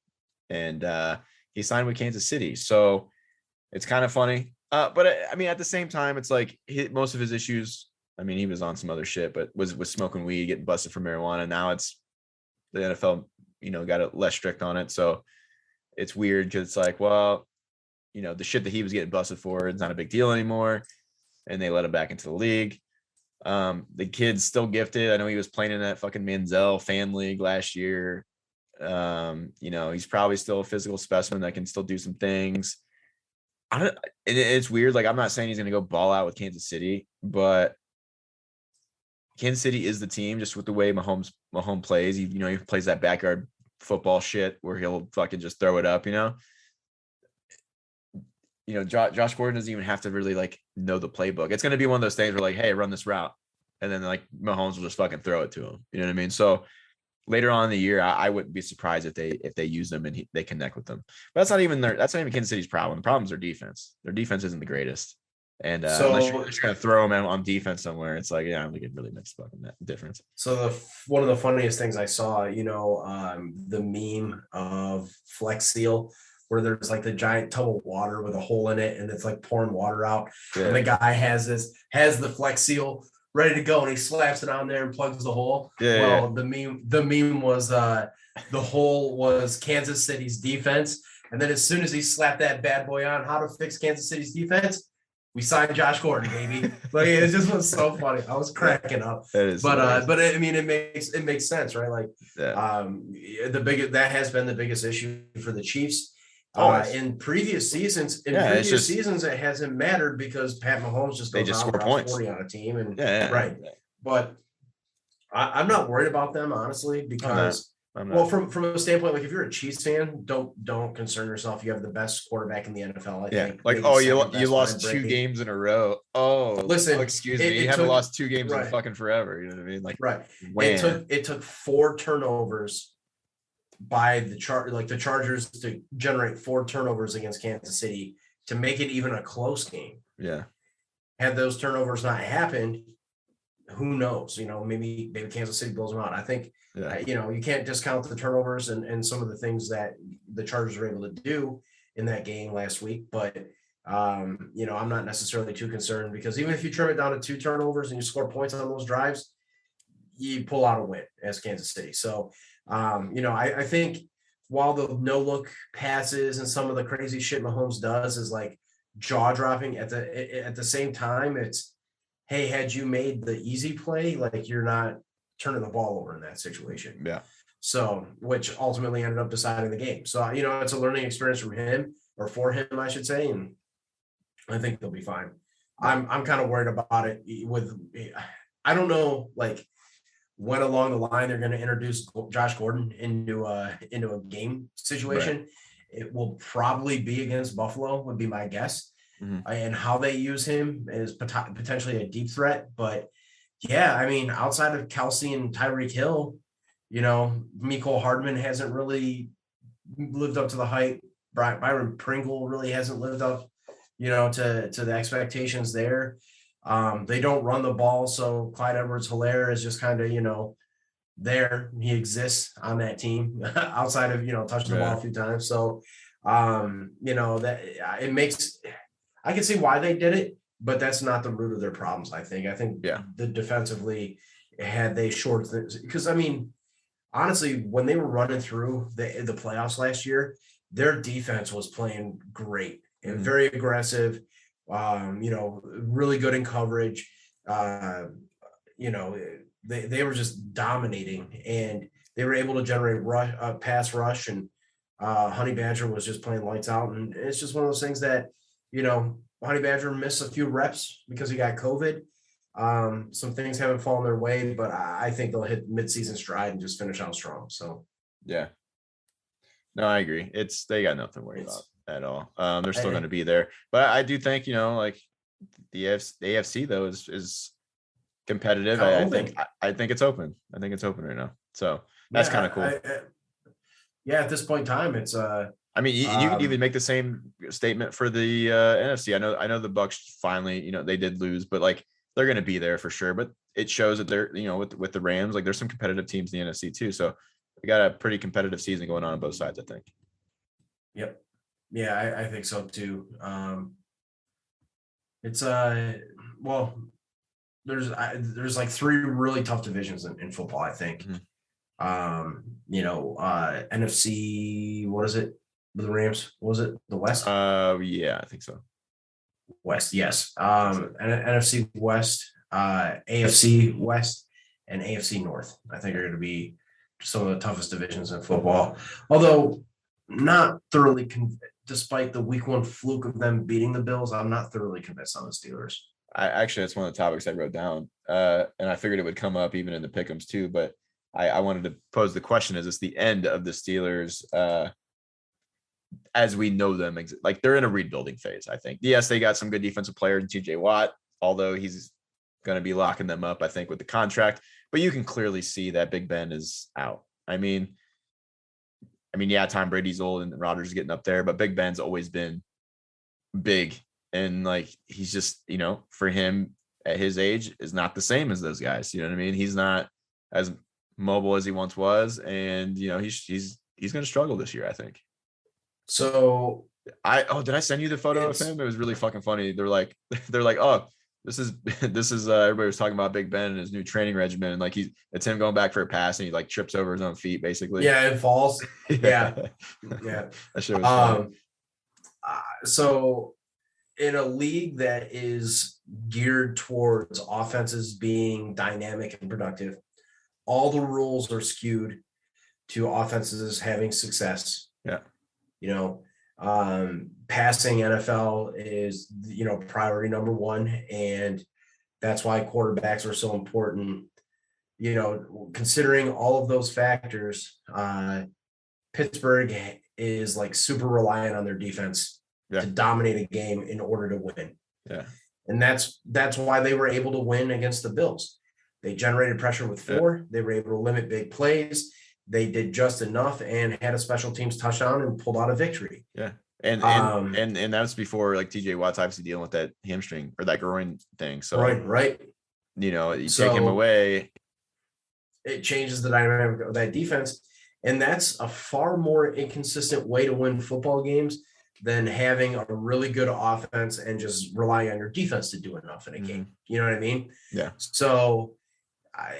And he signed with Kansas City. So it's kind of funny. But I mean, at the same time, it's like most of his issues, I mean, he was on some other shit, but was smoking weed, getting busted for marijuana. Now it's the NFL, got it less strict on it. So it's weird because it's like, well, the shit that he was getting busted for, it's not a big deal anymore. And they let him back into the league. The kid's still gifted. I know he was playing in that fucking Manziel fan league last year. He's probably still a physical specimen that can still do some things. It's weird. Like, I'm not saying he's going to go ball out with Kansas City, but Kansas City is the team just with the way Mahomes plays. He plays that backyard football shit where he'll fucking just throw it up, Josh Gordon doesn't even have to really like know the playbook. It's going to be one of those things where like, hey, run this route. And then like Mahomes will just fucking throw it to him. You know what I mean? So later on in the year, I wouldn't be surprised if they use them and they connect with them. But that's not even Kansas City's problem. The problem is their defense. Their defense isn't the greatest. And unless you're just going to throw them on defense somewhere, it's like, I don't think it really makes fucking that difference. So one of the funniest things I saw, the meme of Flex Seal, where there's like the giant tub of water with a hole in it and it's like pouring water out. Yeah. And the guy has the Flex Seal ready to go and he slaps it on there and plugs the hole. Yeah. Well, the meme was the hole was Kansas City's defense. And then as soon as he slapped that bad boy on, how to fix Kansas City's defense, we signed Josh Gordon, baby. Like, it just was so funny. I was cracking up. It makes sense, right? Like, that has been the biggest issue for the Chiefs. In previous seasons, it hasn't mattered because Pat Mahomes just score points 40 on a team, and right. But I'm not worried about them, honestly, because I'm not. Well, from a standpoint, like if you're a Chiefs fan, don't concern yourself. You have the best quarterback in the NFL. I think. Like, you lost 2 games in a row. Oh, listen, excuse me, you haven't lost 2 games in fucking forever. You know what I mean? Like, right. It took 4 turnovers by the Chargers to generate 4 turnovers against Kansas City to make it even a close game. Yeah. Had those turnovers not happened, who knows? Maybe Kansas City blows them out. I think, you can't discount the turnovers and some of the things that the Chargers were able to do in that game last week. But, I'm not necessarily too concerned because even if you trim it down to 2 turnovers and you score points on those drives, you pull out a win as Kansas City. So, I think while the no look passes and some of the crazy shit Mahomes does is like jaw dropping, at the same time, it's, hey, had you made the easy play, like you're not turning the ball over in that situation. Yeah. So, which ultimately ended up deciding the game. So, it's a learning experience from him, or for him, I should say, and I think they'll be fine. I'm kind of worried about it I don't know, like, when along the line they're going to introduce Josh Gordon into a game situation. Right. It will probably be against Buffalo, would be my guess. Mm-hmm. And how they use him is potentially a deep threat. But yeah, I mean, outside of Kelsey and Tyreek Hill, Mecole Hardman hasn't really lived up to the hype. Byron Pringle really hasn't lived up, to the expectations there. They don't run the ball, so Clyde Edwards-Helaire is just kind of, there. He exists on that team outside of, touching the ball a few times. So, that it makes, I can see why they did it, but that's not the root of their problems, I think. The defensively, had they short things, because, I mean, honestly, when they were running through the playoffs last year, their defense was playing great and very aggressive. Really good in coverage. They were just dominating, and they were able to generate pass rush, and Honey Badger was just playing lights out. And it's just one of those things that, Honey Badger missed a few reps because he got COVID. Some things haven't fallen their way, but I think they'll hit midseason stride and just finish out strong. So, yeah. No, I agree. They got nothing to worry about at all. They're still going to be there, but I do think, like the AFC though is competitive. I think it's open. I think it's open right now. So that's kind of cool. At this point in time, it's I mean, you could even make the same statement for the NFC. I know the Bucs finally, they did lose, but like they're going to be there for sure. But it shows that they're, with the Rams, like there's some competitive teams in the NFC too. So we got a pretty competitive season going on both sides, I think. Yep. Yeah, I think so too. It's there's like three really tough divisions in football, I think. NFC, what is it? The Rams, was it the West? Yeah, I think so. West, yes. NFC West, AFC West, and AFC North, I think, are going to be some of the toughest divisions in football. Although not thoroughly despite the week one fluke of them beating the Bills, I'm not thoroughly convinced on the Steelers. That's one of the topics I wrote down, and I figured it would come up even in the pickems too. But I wanted to pose the question: is this the end of the Steelers as we know them? Like they're in a rebuilding phase, I think. Yes, they got some good defensive players in TJ Watt, although he's going to be locking them up, I think, with the contract. But you can clearly see that Big Ben is out. I mean, yeah, Tom Brady's old and Rodgers is getting up there, but Big Ben's always been big. And like, he's just, for him at his age is not the same as those guys. You know what I mean? He's not as mobile as he once was. And, he's going to struggle this year, I think. So did I send you the photo of him? It was really fucking funny. They're like, oh, this is everybody was talking about Big Ben and his new training regimen, and like it's him going back for a pass and he like trips over his own feet basically. Yeah, it falls. Yeah. That shit was funny. So in a league that is geared towards offenses being dynamic and productive, all the rules are skewed to offenses having success. Yeah. Passing NFL is, priority number one. And that's why quarterbacks are so important. Considering all of those factors, Pittsburgh is like super reliant on their defense to dominate a game in order to win. Yeah. And that's why they were able to win against the Bills. They generated pressure with four. They were able to limit big plays. They did just enough and had a special teams touchdown and pulled out a victory. Yeah. And that's before like TJ Watt's obviously dealing with that hamstring or that groin thing. So right. You take him away. It changes the dynamic of that defense. And that's a far more inconsistent way to win football games than having a really good offense and just relying on your defense to do enough in a game. You know what I mean? Yeah. So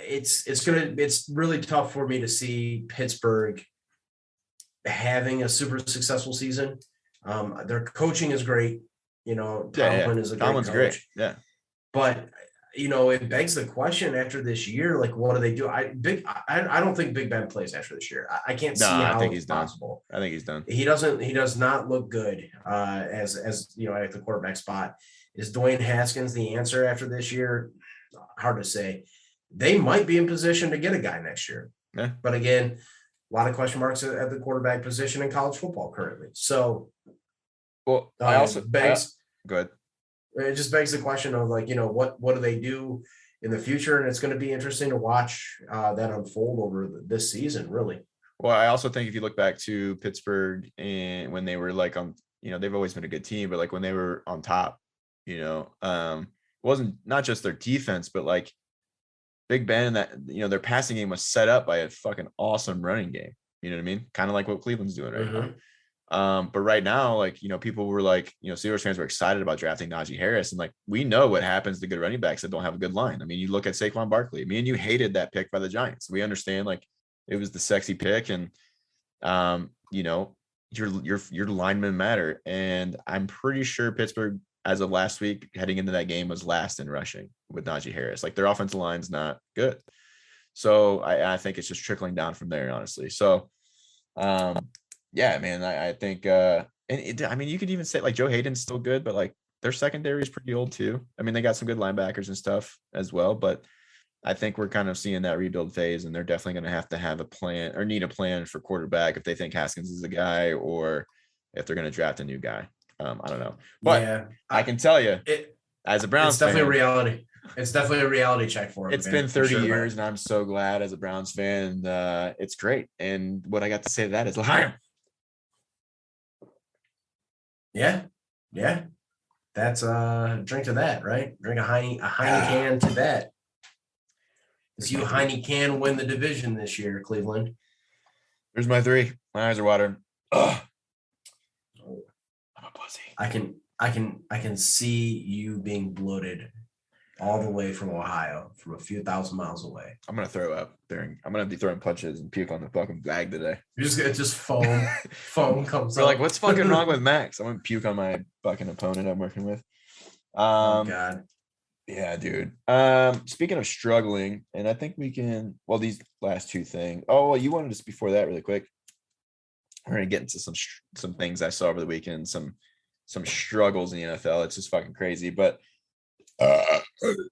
it's really tough for me to see Pittsburgh having a super successful season. Their coaching is great. Tomlin is a great Tomlin's coach. great. Yeah. But it begs the question after this year, like, what do they do? I don't think Big Ben plays after this year. I can't see how it's possible. I think he's done. He does not look good as at the quarterback spot. Is Dwayne Haskins the answer after this year? Hard to say. They might be in position to get a guy next year. Yeah. But again, a lot of question marks at the quarterback position in college football currently. So, well, go ahead. It just begs the question of what do they do in the future? And it's going to be interesting to watch that unfold over this season, really. Well, I also think if you look back to Pittsburgh and when they were they've always been a good team, but when they were on top, it wasn't not just their defense, but Big Ben, that their passing game was set up by a fucking awesome running game. You know what I mean? Kind of like what Cleveland's doing right now. But right now, people were Steelers fans were excited about drafting Najee Harris, and we know what happens to good running backs that don't have a good line. I mean, you look at Saquon Barkley. Me and you hated that pick by the Giants. We understand it was the sexy pick, and your linemen matter. And I'm pretty sure Pittsburgh, as of last week, heading into that game, was last in rushing with Najee Harris. Their offensive line's not good. So I think it's just trickling down from there, honestly. So, yeah, man, I think, you could even say Joe Hayden's still good, but their secondary is pretty old too. I mean, they got some good linebackers and stuff as well, but I think we're kind of seeing that rebuild phase, and they're definitely going to have a plan or need a plan for quarterback if they think Haskins is the guy or if they're going to draft a new guy. I don't know, but yeah, I can tell you, as a Browns fan, definitely reality. It's definitely a reality check for him. It's been 30 years, and I'm so glad as a Browns fan. And it's great. And what I got to say to that is, hire him. Yeah. That's drink to that, right? Drink a Heineken to that. Because you Heineken win the division this year, Cleveland. There's my 3. My eyes are watering. Ugh. I'm a pussy. I can see you being bloated all the way from Ohio, from a few thousand miles away. I'm gonna throw up I'm gonna be throwing punches and puke on the fucking bag today. You're just foam. Foam comes up. What's fucking wrong with Max? I'm gonna puke on my fucking opponent I'm working with. Oh God. Yeah, dude. Speaking of struggling, and I think we can. Well, these last 2 things. Oh, well, you wanted us before that really quick. We're gonna get into some things I saw over the weekend. Some struggles in the NFL. It's just fucking crazy, but.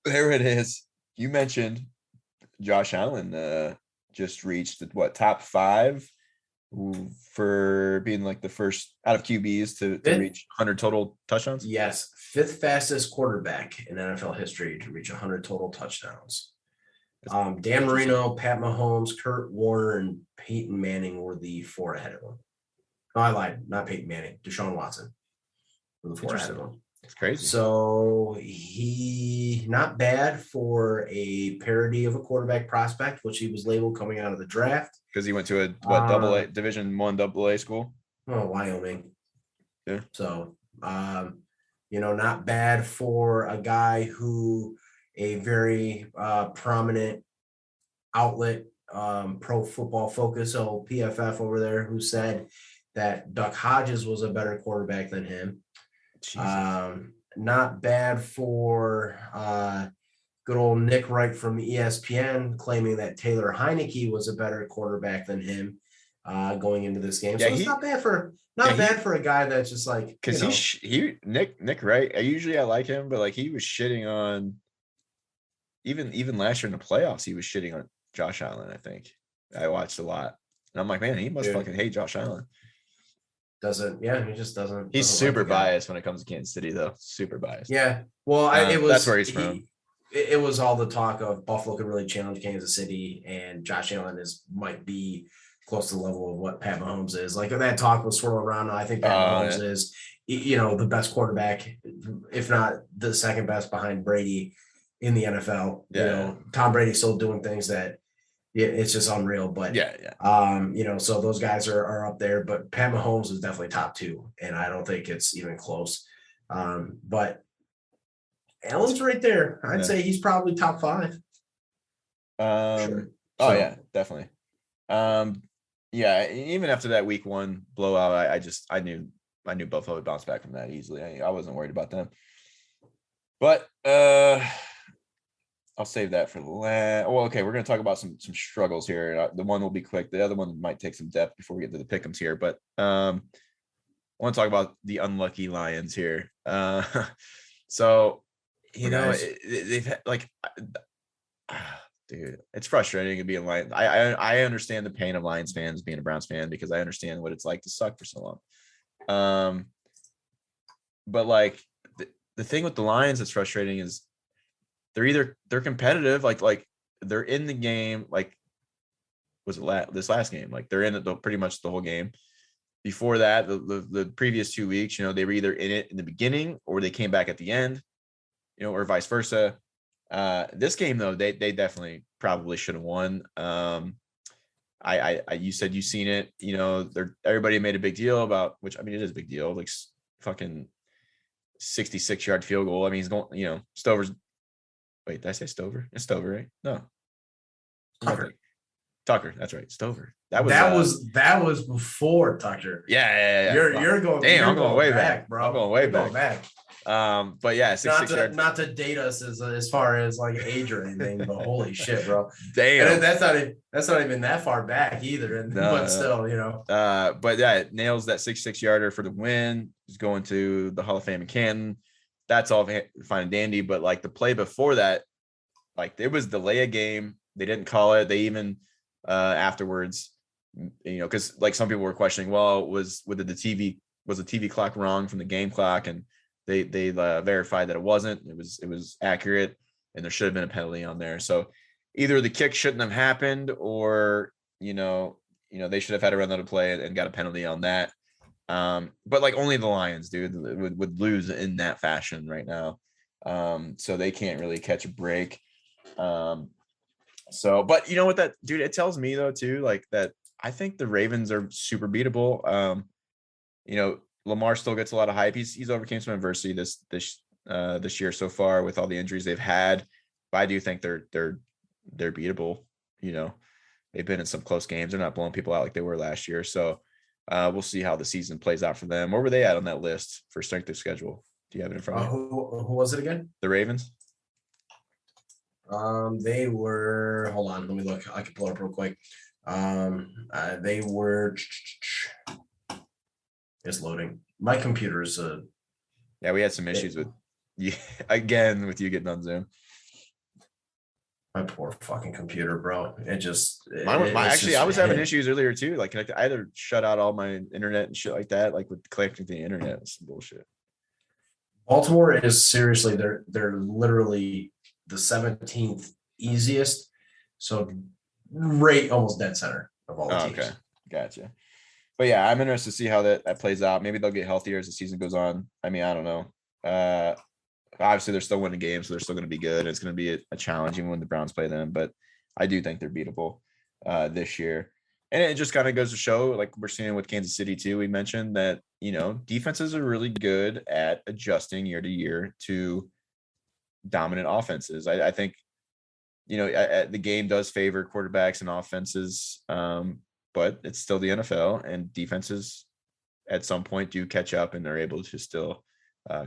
There it is. You mentioned Josh Allen just reached top 5 for being the first out of QBs to reach 100 total touchdowns. Yes, 5th fastest quarterback in NFL history to reach 100 total touchdowns. Dan Marino, Pat Mahomes, Kurt Warner, and Peyton Manning were the 4 ahead of him. No, I lied. Not Peyton Manning. Deshaun Watson were the 4 ahead of him. It's crazy. So he not bad for a parody of a quarterback prospect, which he was labeled coming out of the draft. Because he went to a Division I AA school. Oh, Wyoming. Yeah. So not bad for a guy who a very prominent outlet, Pro Football Focus, so PFF over there, who said that Duck Hodges was a better quarterback than him. Not bad for good old Nick Wright from ESPN claiming that Taylor Heineke was a better quarterback than him going into this game. So it's not bad for a guy that's just because Nick Wright. I like him, but he was shitting on even last year in the playoffs. He was shitting on Josh Allen. I think I watched a lot, and I'm like, man, he must fucking hate Josh Allen. He just doesn't. He's super biased when it comes to Kansas City, though. Super biased. Yeah. Well, that's where he's from. It was all the talk of Buffalo could really challenge Kansas City, and Josh Allen might be close to the level of what Pat Mahomes is. That talk was swirling around. I think Pat Mahomes is, the best quarterback, if not the second best behind Brady in the NFL. Yeah. Tom Brady's still doing things that. Yeah, it's just unreal, but so those guys are up there, but Pat Mahomes is definitely top 2, and I don't think it's even close. But Allen's right there. I'd say he's probably top 5. Sure. Oh So yeah, definitely. Yeah, even after that week 1 blowout, I knew Buffalo would bounce back from that easily. I wasn't worried about them. But I'll save that for the last. Well, okay, we're going to talk about some struggles here. The one will be quick. The other one might take some depth before we get to the pickems here. But I want to talk about the unlucky Lions here. So they've had, like, dude, it's frustrating to be a Lions. I understand the pain of Lions fans being a Browns fan because I understand what it's like to suck for so long. But like the thing with the Lions that's frustrating is they're competitive, like they're in the game. Like, was it this last game? Like, they're in it pretty much the whole game. Before that, the previous 2 weeks, they were either in it in the beginning or they came back at the end, or vice versa. This game though, they definitely probably should have won. You said you've seen it. Everybody made a big deal about, which, I mean, it is a big deal. Like, fucking 66-yard field goal. I mean, he's going. Stover's. Wait, did I say Stover? It's Stover, right? No. Tucker. That's right. Stover. That was before Tucker. Yeah. You're going. Damn, I'm going way back, bro. I'm going way back. But yeah, 66 not to date us as far as like age or anything, but holy shit, bro. Damn. And that's not even that far back either. But still, But yeah, it nails that 66-yarder for the win. He's going to the Hall of Fame in Canton. That's all fine and dandy. But like the play before that, like, it was delay a game. They didn't call it. They even afterwards, because like some people were questioning, well, was the TV clock wrong from the game clock? And they verified that it wasn't. It was accurate, and there should have been a penalty on there. So either the kick shouldn't have happened, or they should have had to run out of play and got a penalty on that. But like, only the Lions, dude, would lose in that fashion right now. So they can't really catch a break. But you know what, that dude, it tells me though too, like, that I think the Ravens are super beatable. Lamar still gets a lot of hype. He's overcame some adversity this year so far with all the injuries they've had. But I do think they're beatable. They've been in some close games. They're not blowing people out like they were last year. So we'll see how the season plays out for them. Where were they at on that list for strength of schedule? Do you have it in front of you? Who was it again? The Ravens. They were. Hold on, let me look. I can pull it up real quick. They were. It's loading. My computer is Yeah, we had some issues with you again with you getting on Zoom. My poor fucking computer, bro. It just. I was having issues earlier too. Like, I either shut out all my internet and shit like that. Like, with connecting to the internet, it's some bullshit. Baltimore is seriously. They're literally the 17th easiest. So right, almost dead center of all the teams. Okay, gotcha. But yeah, I'm interested to see how that plays out. Maybe they'll get healthier as the season goes on. I mean, I don't know. Obviously, they're still winning games, so they're still going to be good. It's going to be a challenge even when the Browns play them. But I do think they're beatable this year. And it just kind of goes to show, like we're seeing with Kansas City too. We mentioned that, defenses are really good at adjusting year to year to dominant offenses. I think, the game does favor quarterbacks and offenses, but it's still the NFL, and defenses at some point do catch up and they're able to still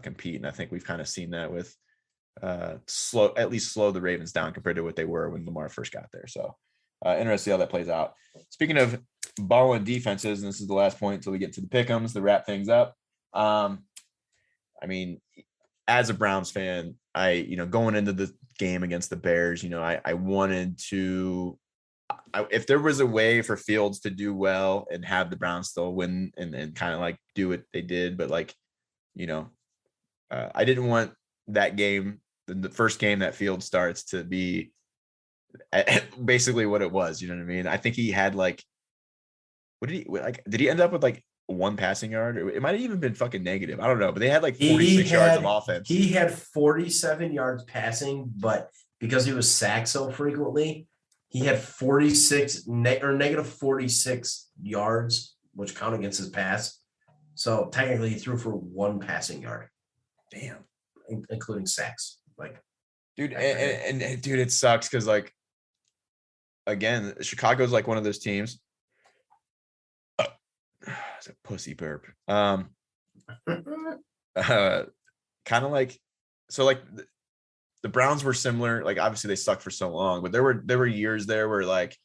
compete. And I think we've kind of seen that with slow the Ravens down compared to what they were when Lamar first got there. So interesting to see how that plays out. Speaking of balling defenses, and this is the last point until we get to the pickems to wrap things up. I mean, as a Browns fan, going into the game against the Bears, I wanted to, if there was a way for Fields to do well and have the Browns still win and kind of like do what they did, but like, I didn't want that game, the first game that Fields starts, to be basically what it was. You know what I mean? I think he had like, did he end up with like one passing yard? Or it might have even been fucking negative. I don't know, but they had like 46 yards of offense. He had 47 yards passing, but because he was sacked so frequently, he had 46 negative 46 yards, which count against his pass. So technically, he threw for one passing yard. Damn, including sacks. Like, dude, and dude, it sucks because like again, Chicago's like one of those teams. It's a pussy burp. Kind of like, so like the Browns were similar. Like obviously they sucked for so long, but there were years there where like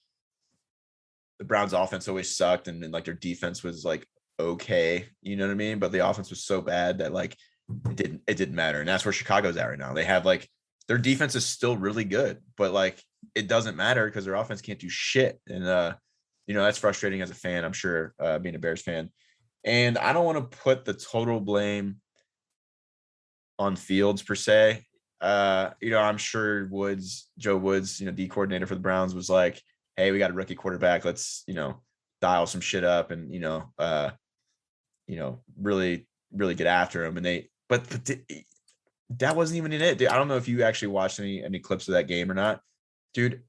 the Browns offense always sucked and like their defense was like okay, you know what I mean? But the offense was so bad that like it didn't matter. And that's where Chicago's at right now. They have like their defense is still really good, but like it doesn't matter because their offense can't do shit. And that's frustrating as a fan, I'm sure, being a Bears fan. And I don't want to put the total blame on Fields per se. I'm sure Joe Woods, D coordinator for the Browns, was like, hey, we got a rookie quarterback. Let's, dial some shit up and, really, really get after him. And but that wasn't even in it. Dude, I don't know if you actually watched any clips of that game or not. Dude,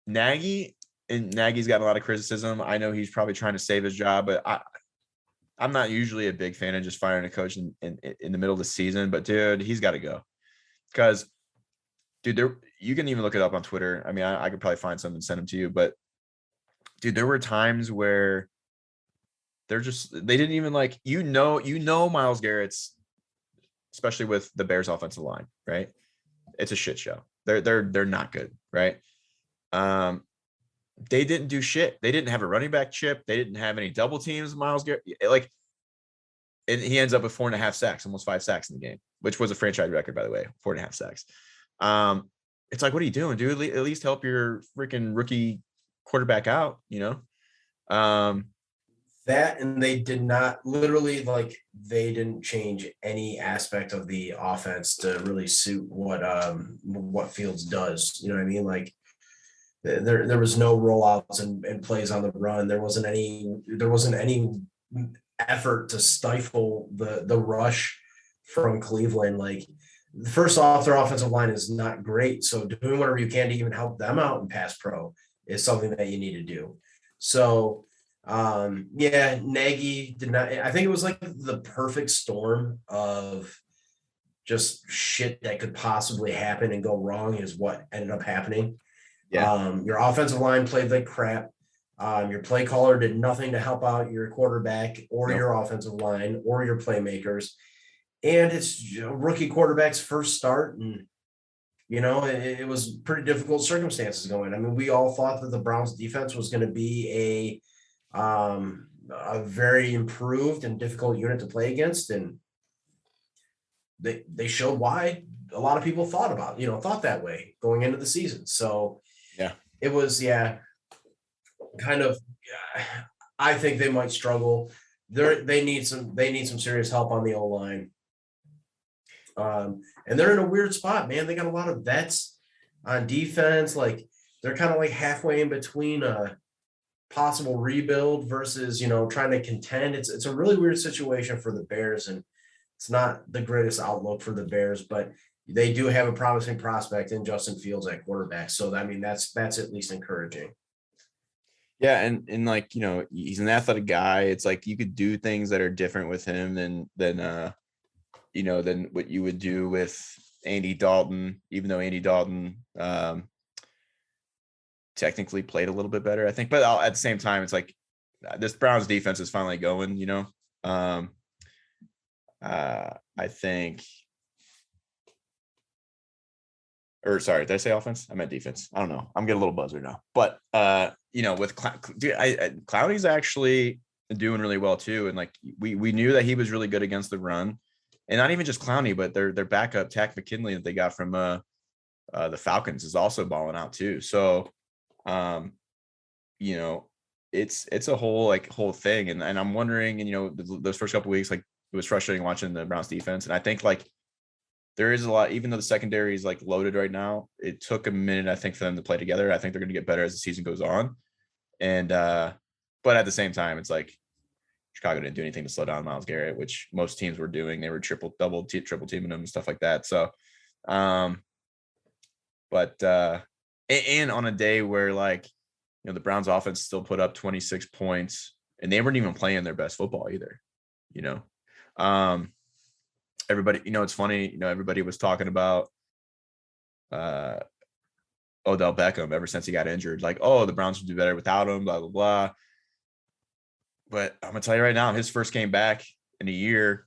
Nagy's got a lot of criticism. I know he's probably trying to save his job, but I'm not usually a big fan of just firing a coach in the middle of the season. But dude, he's got to go. Because, dude, you can even look it up on Twitter. I mean, I could probably find some and send them to you. But, dude, there were times where they didn't even like, Myles Garrett's, especially with the Bears offensive line, right? It's a shit show. They're not good, right? They didn't do shit. They didn't have a running back chip. They didn't have any double teams. Myles Garrett, and he ends up with 4.5 sacks, almost 5 sacks in the game, which was a franchise record, by the way, 4.5 sacks. It's like, what are you doing, dude? At least help your freaking rookie quarterback out, That, and they did not literally, like, they didn't change any aspect of the offense to really suit what Fields does. You know what I mean? Like, there was no rollouts and plays on the run. There wasn't any effort to stifle the rush from Cleveland. Like, first off, their offensive line is not great. So doing whatever you can to even help them out in pass pro is something that you need to do. So Nagy did not. I think it was like the perfect storm of just shit that could possibly happen and go wrong is what ended up happening. Yeah. Your offensive line played like crap. Your play caller did nothing to help out your quarterback or your offensive line or your playmakers. And it's rookie quarterback's first start. And, it was pretty difficult circumstances going. I mean, we all thought that the Browns defense was going to be a very improved and difficult unit to play against. And they showed why a lot of people thought that way going into the season. So yeah, it was, kind of, I think they might struggle. They need some serious help on the O-line. And they're in a weird spot, man. They got a lot of vets on defense. Like, they're kind of like halfway in between a possible rebuild versus, trying to contend. It's a really weird situation for the Bears, and it's not the greatest outlook for the Bears, but they do have a promising prospect in Justin Fields at quarterback. So, I mean, that's at least encouraging. Yeah. And like, he's an athletic guy. It's like you could do things that are different with him than what you would do with Andy Dalton, even though Andy Dalton technically played a little bit better, I think. But at the same time, it's like this Browns defense is finally going, I think. Or sorry, did I say offense? I meant defense. I don't know. I'm getting a little buzzer now. But with Clowney's actually doing really well too. And like we knew that he was really good against the run, and not even just Clowney, but their backup Tack McKinley that they got from the Falcons is also balling out too. So, it's a whole thing, and I'm wondering, and those first couple of weeks, like it was frustrating watching the Browns defense, and I think like there is a lot, even though the secondary is like loaded right now, it took a minute, I think, for them to play together. I think they're going to get better as the season goes on. And, but at the same time, it's like Chicago didn't do anything to slow down Myles Garrett, which most teams were doing. They were triple teaming him and stuff like that. So, and on a day where like, the Browns offense still put up 26 points and they weren't even playing their best football either, everybody, it's funny, everybody was talking about Odell Beckham ever since he got injured. Like, oh, the Browns would do better without him, blah, blah, blah. But I'm going to tell you right now, his first game back in a year,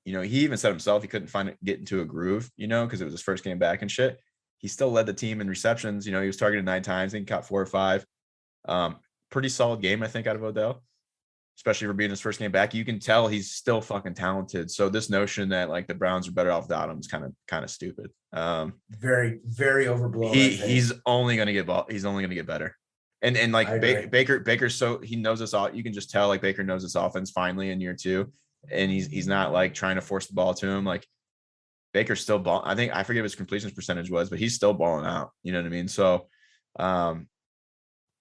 he even said himself he couldn't get into a groove, because it was his first game back and shit. He still led the team in receptions. He was targeted 9 times. I think he caught 4 or 5. Pretty solid game, I think, out of Odell, especially for being his first game back. You can tell he's still fucking talented. So this notion that like the Browns are better off without him is kind of stupid. Very, very overblown. He's only going to get He's only going to get better. And like Baker's so he knows this all. You can just tell like Baker knows this offense finally in year 2, and he's not like trying to force the ball to him. Like Baker's still balling. I think I forget what his completions percentage was, but he's still balling out. You know what I mean? So, and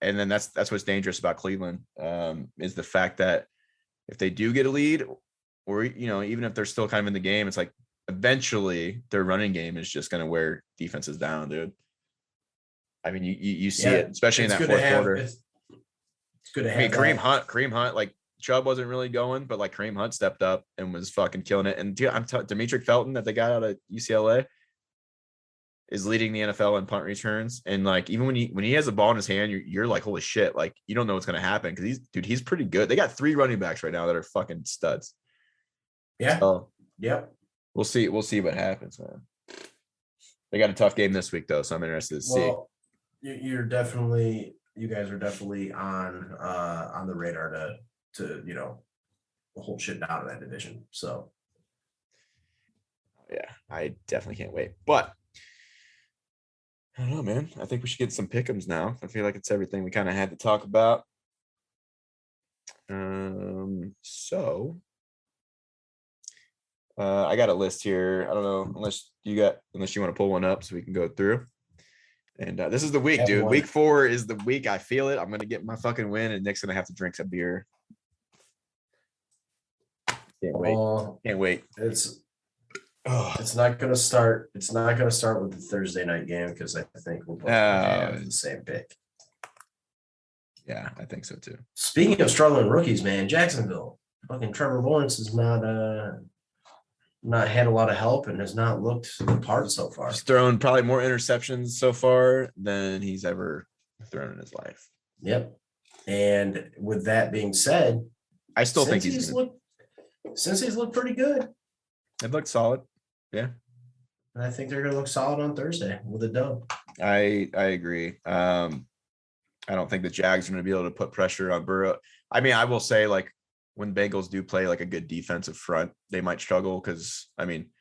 then that's what's dangerous about Cleveland is the fact that if they do get a lead, or even if they're still kind of in the game, it's like eventually their running game is just going to wear defenses down, dude. I mean, you see it, especially in that fourth quarter. It's good to have. I mean, Kareem Hunt, like Chug wasn't really going, but like Kareem Hunt stepped up and was fucking killing it. And Demetric Felton that they got out of UCLA is leading the NFL in punt returns. And like even when he has a ball in his hand, you're like, holy shit! Like you don't know what's gonna happen because he's pretty good. They got 3 running backs right now that are fucking studs. Yeah. So, yep. We'll see what happens, man. They got a tough game this week though, so I'm interested to see. You guys are definitely on the radar to hold shit down in that division. So yeah, I definitely can't wait. But I don't know, man. I think we should get some pickems now. I feel like it's everything we kind of had to talk about. So I got a list here. I don't know unless you want to pull one up so we can go through. And this is the week, dude. Week 4 is the week. I feel it. I'm going to get my fucking win, and Nick's going to have to drink some beer. Can't wait. Can't wait. It's not going to start. It's not going to start with the Thursday night game because I think we'll both have the same pick. Yeah, I think so too. Speaking of struggling rookies, man, Jacksonville. Fucking Trevor Lawrence has not had a lot of help and has not looked the part so far. He's thrown probably more interceptions so far than he's ever thrown in his life. Yep. And with that being said, I still think he's looked pretty good. It looked solid. Yeah. And I think they're gonna look solid on Thursday with a dub. I agree. I don't think the Jags are gonna be able to put pressure on Burrow. I mean, I will say like when Bengals do play like a good defensive front, they might struggle because, I mean,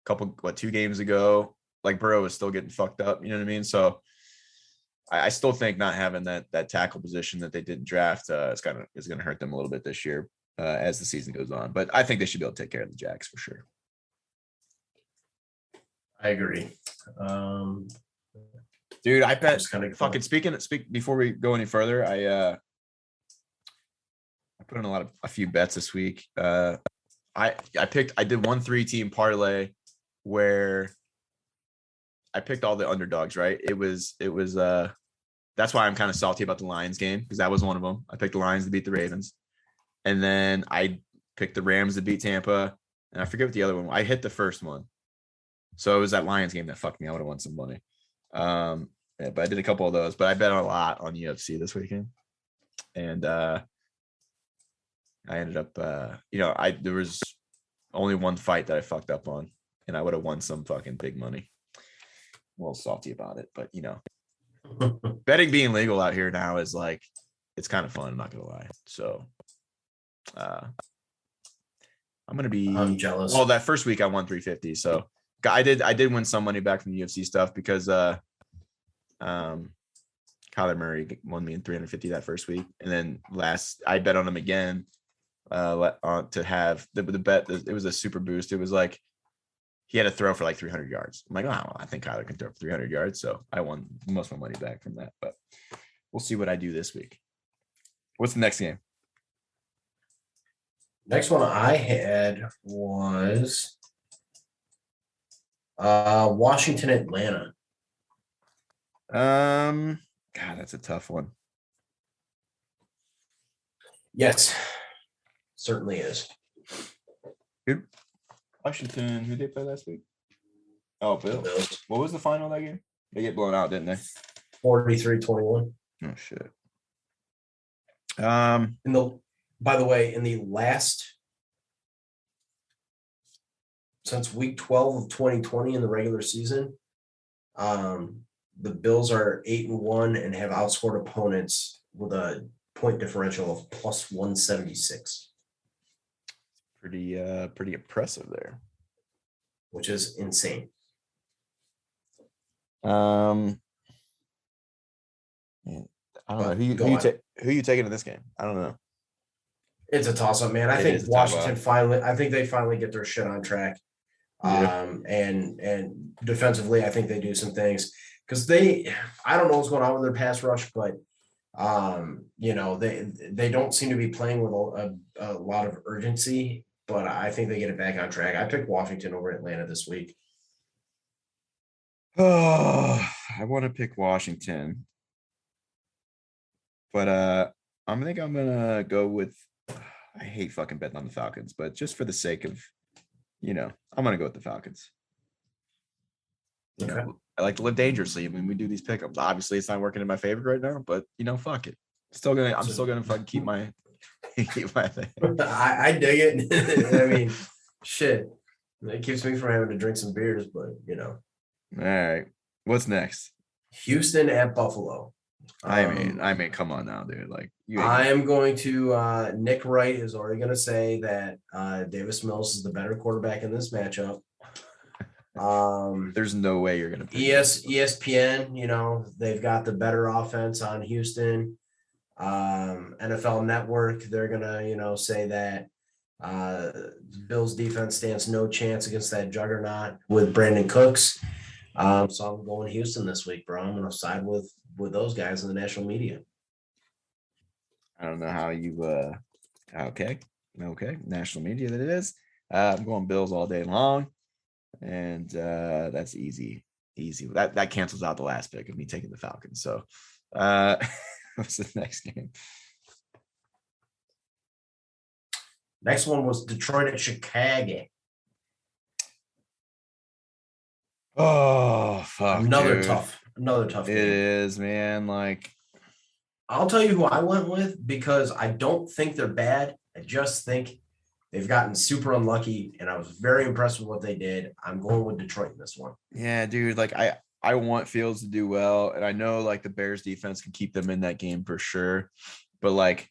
2 games ago, like Burrow is still getting fucked up. You know what I mean? So I still think not having that tackle position that they didn't draft is going to hurt them a little bit this year as the season goes on. But I think they should be able to take care of the Jags for sure. I agree. Dude, I bet fucking speak before we go any further. I put in a few bets this week. I did 1 3-team parlay where I picked all the underdogs, right? It was that's why I'm kind of salty about the Lions game because that was one of them. I picked the Lions to beat the Ravens. And then I picked the Rams to beat Tampa. And I forget what the other one was. I hit the first one. So it was that Lions game that fucked me. I would have won some money. But I did a couple of those, but I bet a lot on UFC this weekend. And I ended up, there was only one fight that I fucked up on, and I would have won some fucking big money. I'm a little salty about it, but betting being legal out here now is like, it's kind of fun. I'm not gonna lie. So, I'm jealous. Well, that first week I won 350. So I did win some money back from the UFC stuff because, Kyler Murray won me in 350 that first week, and then I bet on him again. To have the bet, it was a super boost. It was like he had to throw for like 300 yards. I'm like, oh, I think Kyler can throw for 300 yards. So I won most of my money back from that. But we'll see what I do this week. What's the next game? Next one I had was Washington, Atlanta. God, that's a tough one. Yes. Certainly is. Washington, who did they play last week? Oh, Bills. What was the final of that game? They get blown out, didn't they? 43-21. Oh shit. By the way, in the last since week 12 of 2020 in the regular season, the Bills are 8-1 and have outscored opponents with a point differential of plus 176. Pretty impressive there. Which is insane. Man, I don't know who you taking in this game. I don't know. It's a toss-up, man. I think Washington they finally get their shit on track. Yeah. And defensively, I think they do some things because I don't know what's going on with their pass rush, but they don't seem to be playing with a lot of urgency, but I think they get it back on track. I picked Washington over Atlanta this week. Oh, I want to pick Washington, but I think I'm gonna go with. I hate fucking betting on the Falcons, but just for the sake of, I'm gonna go with the Falcons. Okay. I like to live dangerously when we do these pickups. Obviously, it's not working in my favor right now, but fuck it. I'm still gonna fucking keep my thing. I dig it. I mean, shit. It keeps me from having to drink some beers, but All right. What's next? Houston at Buffalo. I mean, come on now, dude. Like, I am going to. Nick Wright is already going to say that Davis Mills is the better quarterback in this matchup. There's no way you're going to pick ESPN. They've got the better offense on Houston. NFL Network, they're going to, say that Bills defense stands no chance against that juggernaut with Brandon Cooks. So I'm going Houston this week, bro. I'm going to side with those guys in the national media. I don't know how you okay. National media that it is. I'm going Bills all day long. And that's easy. That cancels out the last pick of me taking the Falcons. So what's the next game? Next one was Detroit at Chicago. Oh, fuck. Another tough game. It is, man. Like, I'll tell you who I went with because I don't think they're bad. I just think they've gotten super unlucky, and I was very impressed with what they did. I'm going with Detroit in this one. Yeah, dude. Like, I want Fields to do well, and I know like the Bears defense can keep them in that game for sure. But like,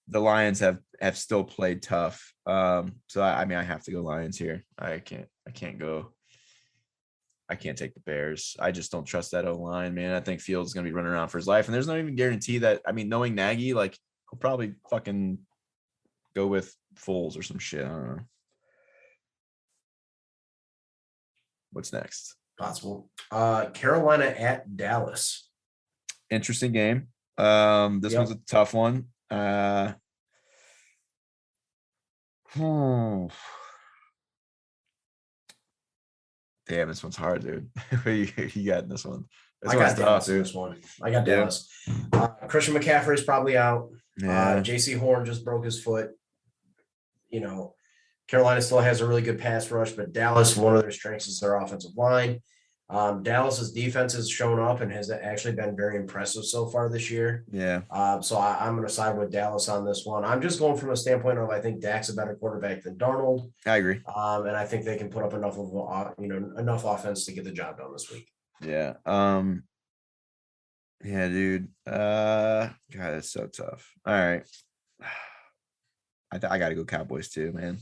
the Lions have still played tough. So I mean, I have to go Lions here. I can't take the Bears. I just don't trust that O-line, man. I think Fields is going to be running around for his life. And there's not even guarantee that, I mean, knowing Nagy, like, he'll probably fucking go with Foles or some shit. I don't know. What's next? Possible. Carolina at Dallas. Interesting game. This one's a tough one. Damn, this one's hard, dude. Who you got in this one? I got Dallas in this one. I got Dallas. Christian McCaffrey is probably out. Yeah. J.C. Horn just broke his foot. Carolina still has a really good pass rush, but Dallas, one of their strengths is their offensive line. Dallas's defense has shown up and has actually been very impressive so far this year. Yeah. So I'm going to side with Dallas on this one. I'm just going from a standpoint of I think Dak's a better quarterback than Darnold. I agree. And I think they can put up enough offense to get the job done this week. Yeah. Yeah, dude. God, it's so tough. All right. I got to go Cowboys too, man.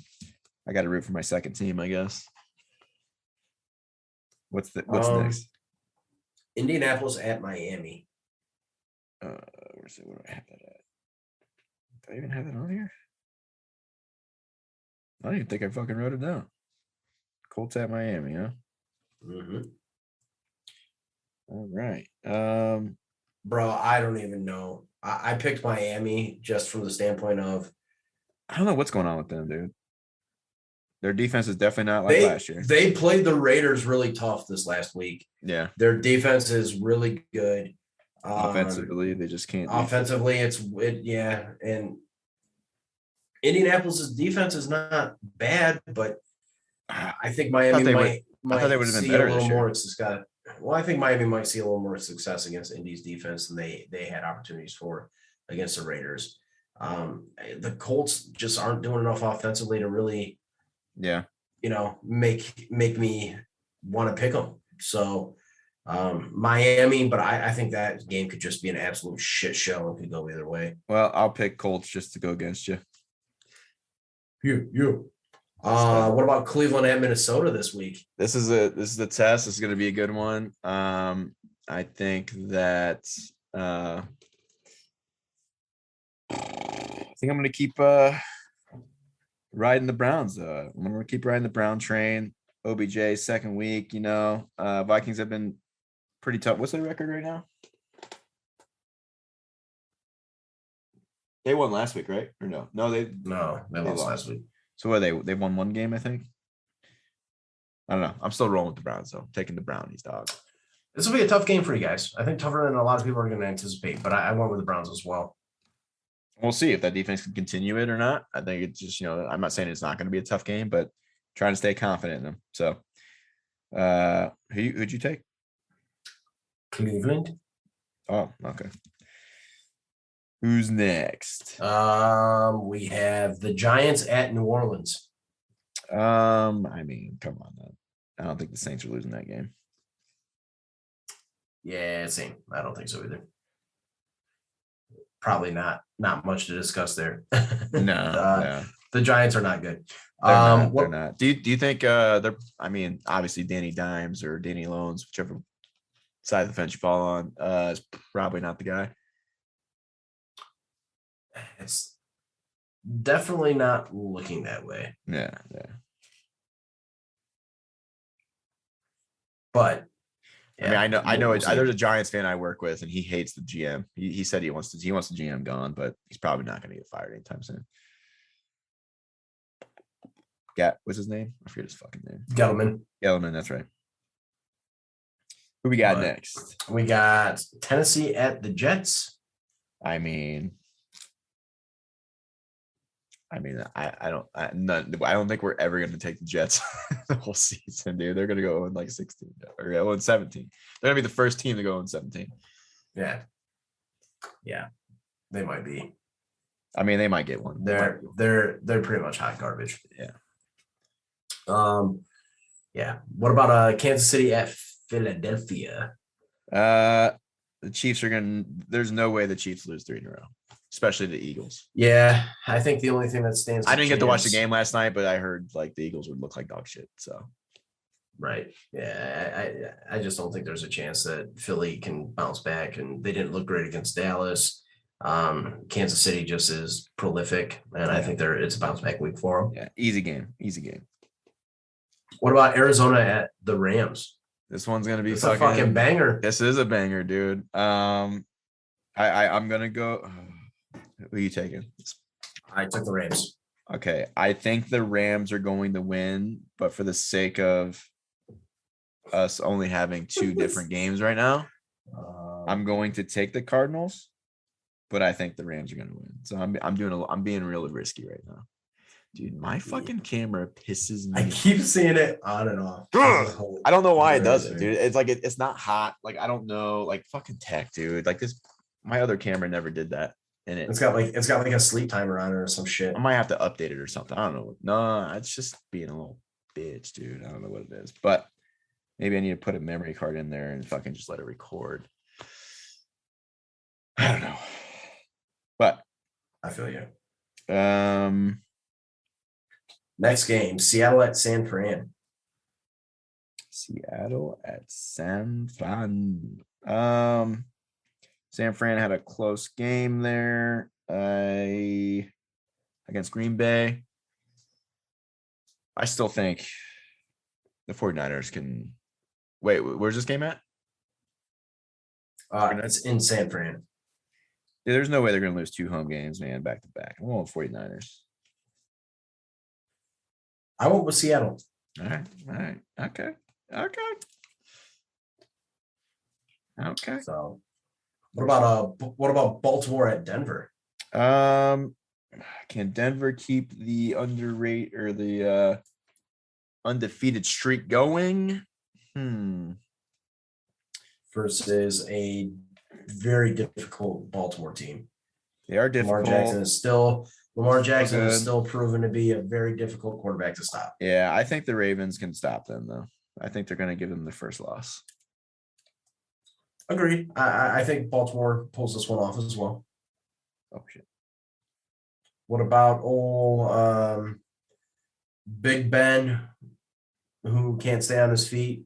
I got to root for my second team, I guess. What's next? Indianapolis at Miami. Where's it? Where do I have that at? Do I even have it on here? I don't even think I fucking wrote it down. Colts at Miami, huh? Mm-hmm. All right. Bro, I don't even know. I picked Miami just from the standpoint of I don't know what's going on with them, dude. Their defense is definitely not like last year. They played the Raiders really tough this last week. Yeah. Their defense is really good. Offensively, they just can't. Offensively, and Indianapolis' defense is not bad, but I think Miami might I thought they would have been better this year. more. It's just got Well, I think Miami might see a little more success against Indy's defense than they had opportunities for against the Raiders. The Colts just aren't doing enough offensively to really, make me want to pick them. So Miami, but I think that game could just be an absolute shit show and could go either way. Well, I'll pick Colts just to go against you. You. What about Cleveland at Minnesota this week? This is the test. This is going to be a good one. I think that I think I'm going to keep riding the Browns. I'm going to keep riding the Brown train. OBJ second week. Vikings have been pretty tough. What's their record right now? They won last week, right? Or no? No, they lost last week. So what are they won one game, I think. I don't know. I'm still rolling with the Browns, though. Taking the Brownies, dog. This will be a tough game for you guys. I think tougher than a lot of people are going to anticipate, but I went with the Browns as well. We'll see if that defense can continue it or not. I think it's just, I'm not saying it's not going to be a tough game, but trying to stay confident in them. So who'd you take? Cleveland. Oh, okay. Who's next? We have the Giants at New Orleans. I mean, come on, man. I don't think the Saints are losing that game. Yeah, same. I don't think so either. Probably not much to discuss there. No. The Giants are not good. They're not. Do you think they're? I mean, obviously Danny Dimes or Danny Loans, whichever side of the fence you fall on, is probably not the guy. It's definitely not looking that way. Yeah. But yeah, I mean, I know. There's a Giants fan I work with, and he hates the GM. He said he wants the GM gone, but he's probably not going to get fired anytime soon. What's his name? I forget his fucking name. Gettleman, that's right. Who we got next? We got Tennessee at the Jets. I don't think we're ever going to take the Jets the whole season, dude. They're going to go in like 16 or go in 17. They're going to be the first team to go in 17. Yeah, they might be. I mean, they might get one. They're pretty much hot garbage. Yeah. Yeah. What about Kansas City at Philadelphia? The Chiefs are there's no way the Chiefs lose 3 in a row, especially the Eagles. Yeah, I think the only thing that stands. I didn't get to watch the game last night, but I heard like the Eagles would look like dog shit. So. Right. Yeah. I just don't think there's a chance that Philly can bounce back, and they didn't look great against Dallas. Kansas City just is prolific, and I think it's a bounce back week for them. Yeah. Easy game. What about Arizona at the Rams? This one's gonna be a fucking banger. This is a banger, dude. I'm gonna go. Who are you taking? I took the Rams. Okay, I think the Rams are going to win, but for the sake of us only having 2 different games right now, I'm going to take the Cardinals, but I think the Rams are going to win. So I'm being really risky right now. Dude, my fucking camera pisses me. I keep seeing it on and off. I don't know why it does it, dude. It's like it's not hot. Like I don't know. Like fucking tech, dude. Like this, my other camera never did that. And it's got like a sleep timer on it or some shit. I might have to update it or something. I don't know. No, it's just being a little bitch, dude. I don't know what it is, but maybe I need to put a memory card in there and fucking just let it record. I don't know, but I feel you. Next game, Seattle at San Fran. Seattle at San Fran. San Fran had a close game there against Green Bay. I still think the 49ers can – wait, where's this game at? It's in San Fran. Yeah, there's no way they're going to lose 2 home games, man, back to back. I'm going with 49ers. I went with Seattle. All right. Okay. So what about Baltimore at Denver? Can Denver keep the undefeated streak going? versus a very difficult Baltimore team. They are difficult. Lamar Jackson is still proven to be a very difficult quarterback to stop. Yeah, I think the Ravens can stop them, though. I think they're going to give them the first loss. Agreed. I think Baltimore pulls this one off as well. Oh, shit. What about old Big Ben, who can't stay on his feet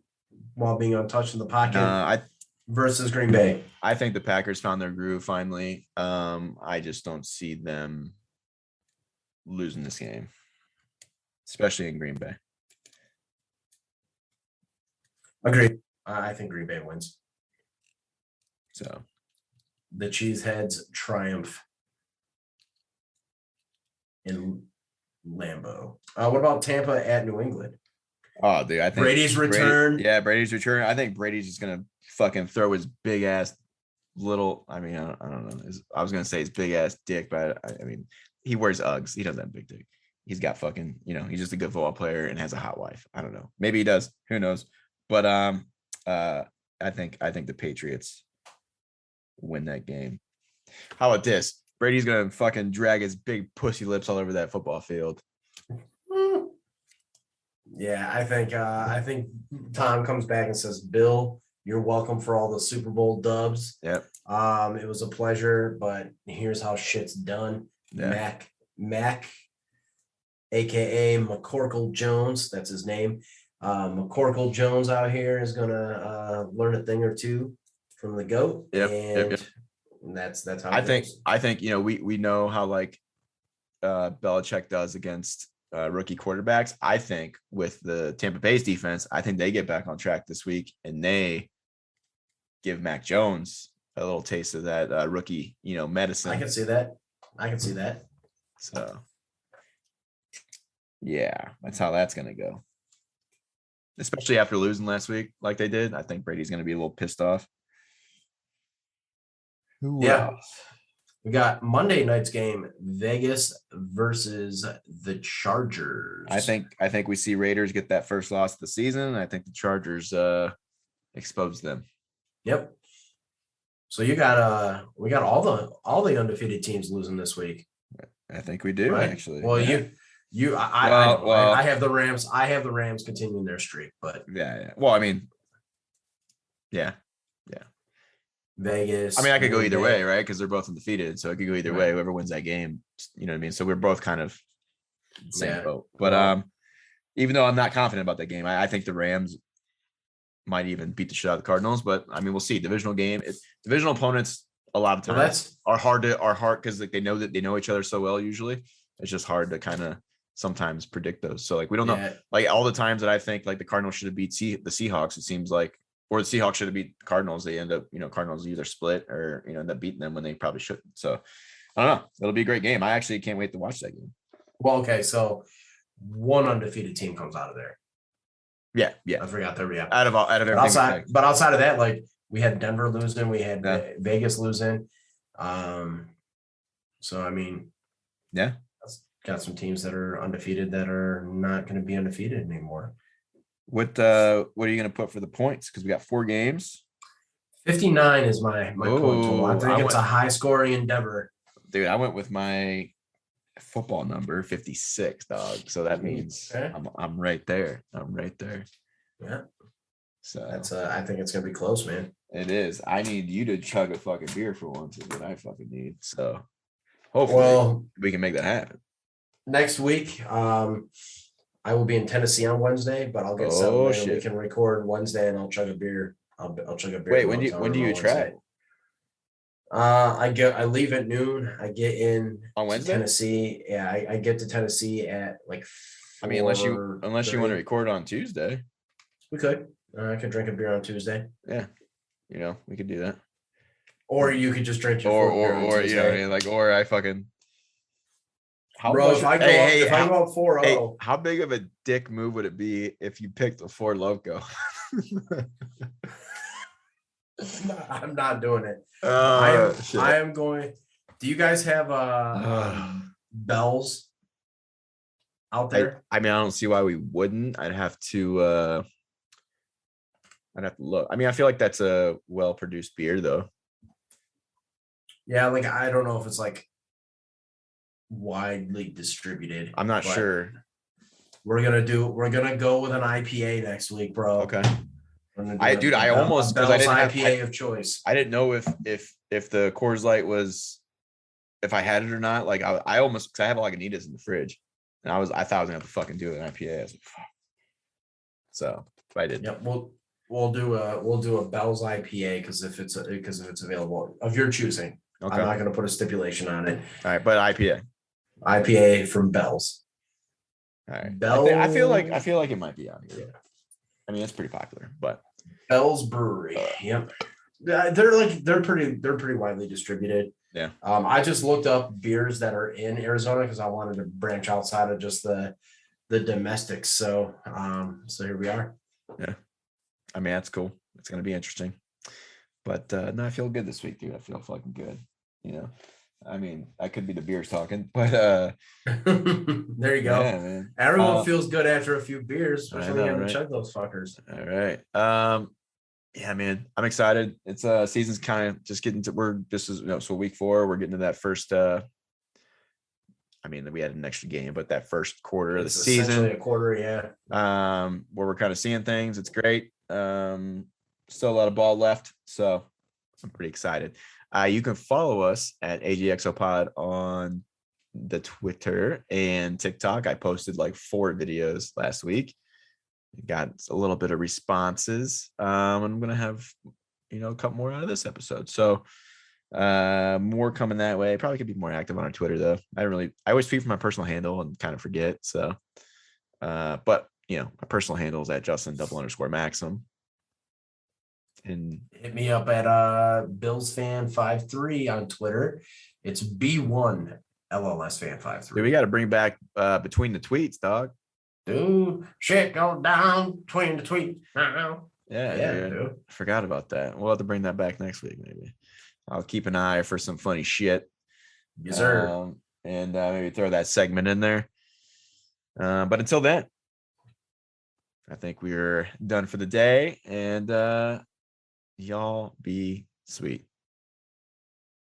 while being untouched in the pocket versus Green Bay? I think the Packers found their groove finally. I just don't see them losing this game, especially in Green Bay. Agreed. I think Green Bay wins. So the Cheeseheads triumph in Lambeau. What about Tampa at New England? Oh, dude, I think Brady's return. Brady's return. I think Brady's just gonna fucking throw his big ass little. I mean, I don't know. I was gonna say his big ass dick, but I mean, he wears Uggs. He doesn't have big dick. He's got fucking, he's just a good football player and has a hot wife. I don't know. Maybe he does. Who knows? But I think the Patriots win that game. How about this? Brady's gonna fucking drag his big pussy lips all over that football field. Yeah, I think Tom comes back and says, "Bill, you're welcome for all the Super Bowl dubs. Yep. It was a pleasure, but here's how shit's done." Yeah. Mac, aka McCorkle Jones, that's his name. McCorkle Jones out here is gonna learn a thing or two from the GOAT. Yep. And that's how I think we know how like Belichick does against rookie quarterbacks. I think with the Tampa Bay's defense, I think they get back on track this week and they give Mac Jones a little taste of that rookie, medicine. I can see that. So yeah, that's how that's gonna go. Especially after losing last week, like they did. I think Brady's gonna be a little pissed off. Who else? We got Monday night's game, Vegas versus the Chargers. I think we see Raiders get that first loss of the season. I think the Chargers expose them. Yep. So we got all the undefeated teams losing this week. I think we do, right? Actually. Well, yeah. I have the Rams. I have the Rams continuing their streak, but yeah. Well, I mean, yeah. Vegas. I mean, I could go either way, right? Because they're both undefeated, so it could go either way. Whoever wins that game, you know what I mean. So we're both kind of same boat. But even though I'm not confident about that game, I think the Rams might even beat the shit out of the Cardinals. But I mean, we'll see. Divisional game. Divisional opponents a lot of times are hard because like they know each other so well. Usually, it's just hard to kind of sometimes predict those. So like we don't know. Like all the times that I think like the Cardinals should have beat the Seahawks, it seems like. Or the Seahawks should have beat the Cardinals. They end up, Cardinals either split or, end up beating them when they probably shouldn't. So I don't know. It'll be a great game. I actually can't wait to watch that game. Well, okay. So one undefeated team comes out of there. Yeah. I forgot there. Yeah. Out of everything. But outside of that, like we had Denver losing, we had Vegas losing. So, I mean, yeah, got some teams that are undefeated that are not going to be undefeated anymore. What are you going to put for the points? Because we got 4 games. 59 is my point total. I think it's a high scoring endeavor. Dude, I went with my football number 56, dog. So that means I'm right there. Yeah. So that's I think it's gonna be close, man. It is. I need you to chug a fucking beer for once is what I fucking need. So hopefully we can make that happen. Next week, I will be in Tennessee on Wednesday, but I'll get something and we can record Wednesday and I'll chug a beer. I'll chug a beer. Wait, when do you try? I leave at noon. I get in on Wednesday, Tennessee. Yeah, I get to Tennessee at like 4. I mean, unless you want to record on Tuesday. We could. I could drink a beer on Tuesday. Yeah. We could do that. Or you could just drink your beer on Tuesday. Or I fucking if I go up 4-0. How big of a dick move would it be if you picked a 4 Loco? I'm not doing it. I am going. Do you guys have bells out there? I mean, I don't see why we wouldn't. I'd have to I'd have to look. I mean, I feel like that's a well-produced beer, though. Yeah, like I don't know if it's like widely distributed. I'm not but sure. We're gonna go with an IPA next week, bro. Okay. I almost because I didn't have IPA of choice. I didn't know if the Coors Light was, if I had it or not. Like I almost, because I have Lagunitas in the fridge, and I thought I was gonna have to fucking do an IPA. I was like, fuck. So if I did, Yep, we'll do a Bell's IPA because if it's available of your choosing. okay. I'm not gonna put a stipulation on it. All right, but IPA from Bell's. All right. Bell, I feel like it might be on here. Yeah. I mean, it's pretty popular, but Bell's Brewery. Yep. They're pretty widely distributed. Yeah. I just looked up beers that are in Arizona because I wanted to branch outside of just the domestics. So here we are. Yeah. I mean, that's cool. It's gonna be interesting. But no, I feel good this week, dude. I feel fucking good. You know. I mean, I could be the beers talking, but there you go. Yeah, man. Everyone feels good after a few beers, especially when you right? chug those fuckers. All right. Yeah, man. I'm excited. It's season's kind of just getting to so week 4, we're getting to that first I mean, we had an extra game, but that first quarter of the season. A quarter, yeah. Where we're kind of seeing things. It's great. Still a lot of ball left, so I'm pretty excited. You can follow us at AJXO Pod on the Twitter and TikTok. I posted like 4 videos last week. Got a little bit of responses. I'm gonna have a couple more out of this episode. So more coming that way. Probably could be more active on our Twitter though. I always tweet from my personal handle and kind of forget. So but my personal handle is at Justin_Maxim. And hit me up at BillsFan53 on Twitter. It's B1 LLSFan53. Dude, we got to bring back between the tweets, dog. Dude, shit go down between the tweets. Yeah, dude. I forgot about that. We'll have to bring that back next week, maybe. I'll keep an eye for some funny shit. Yes, sir. And maybe throw that segment in there. But until then, I think we're done for the day. And y'all be sweet.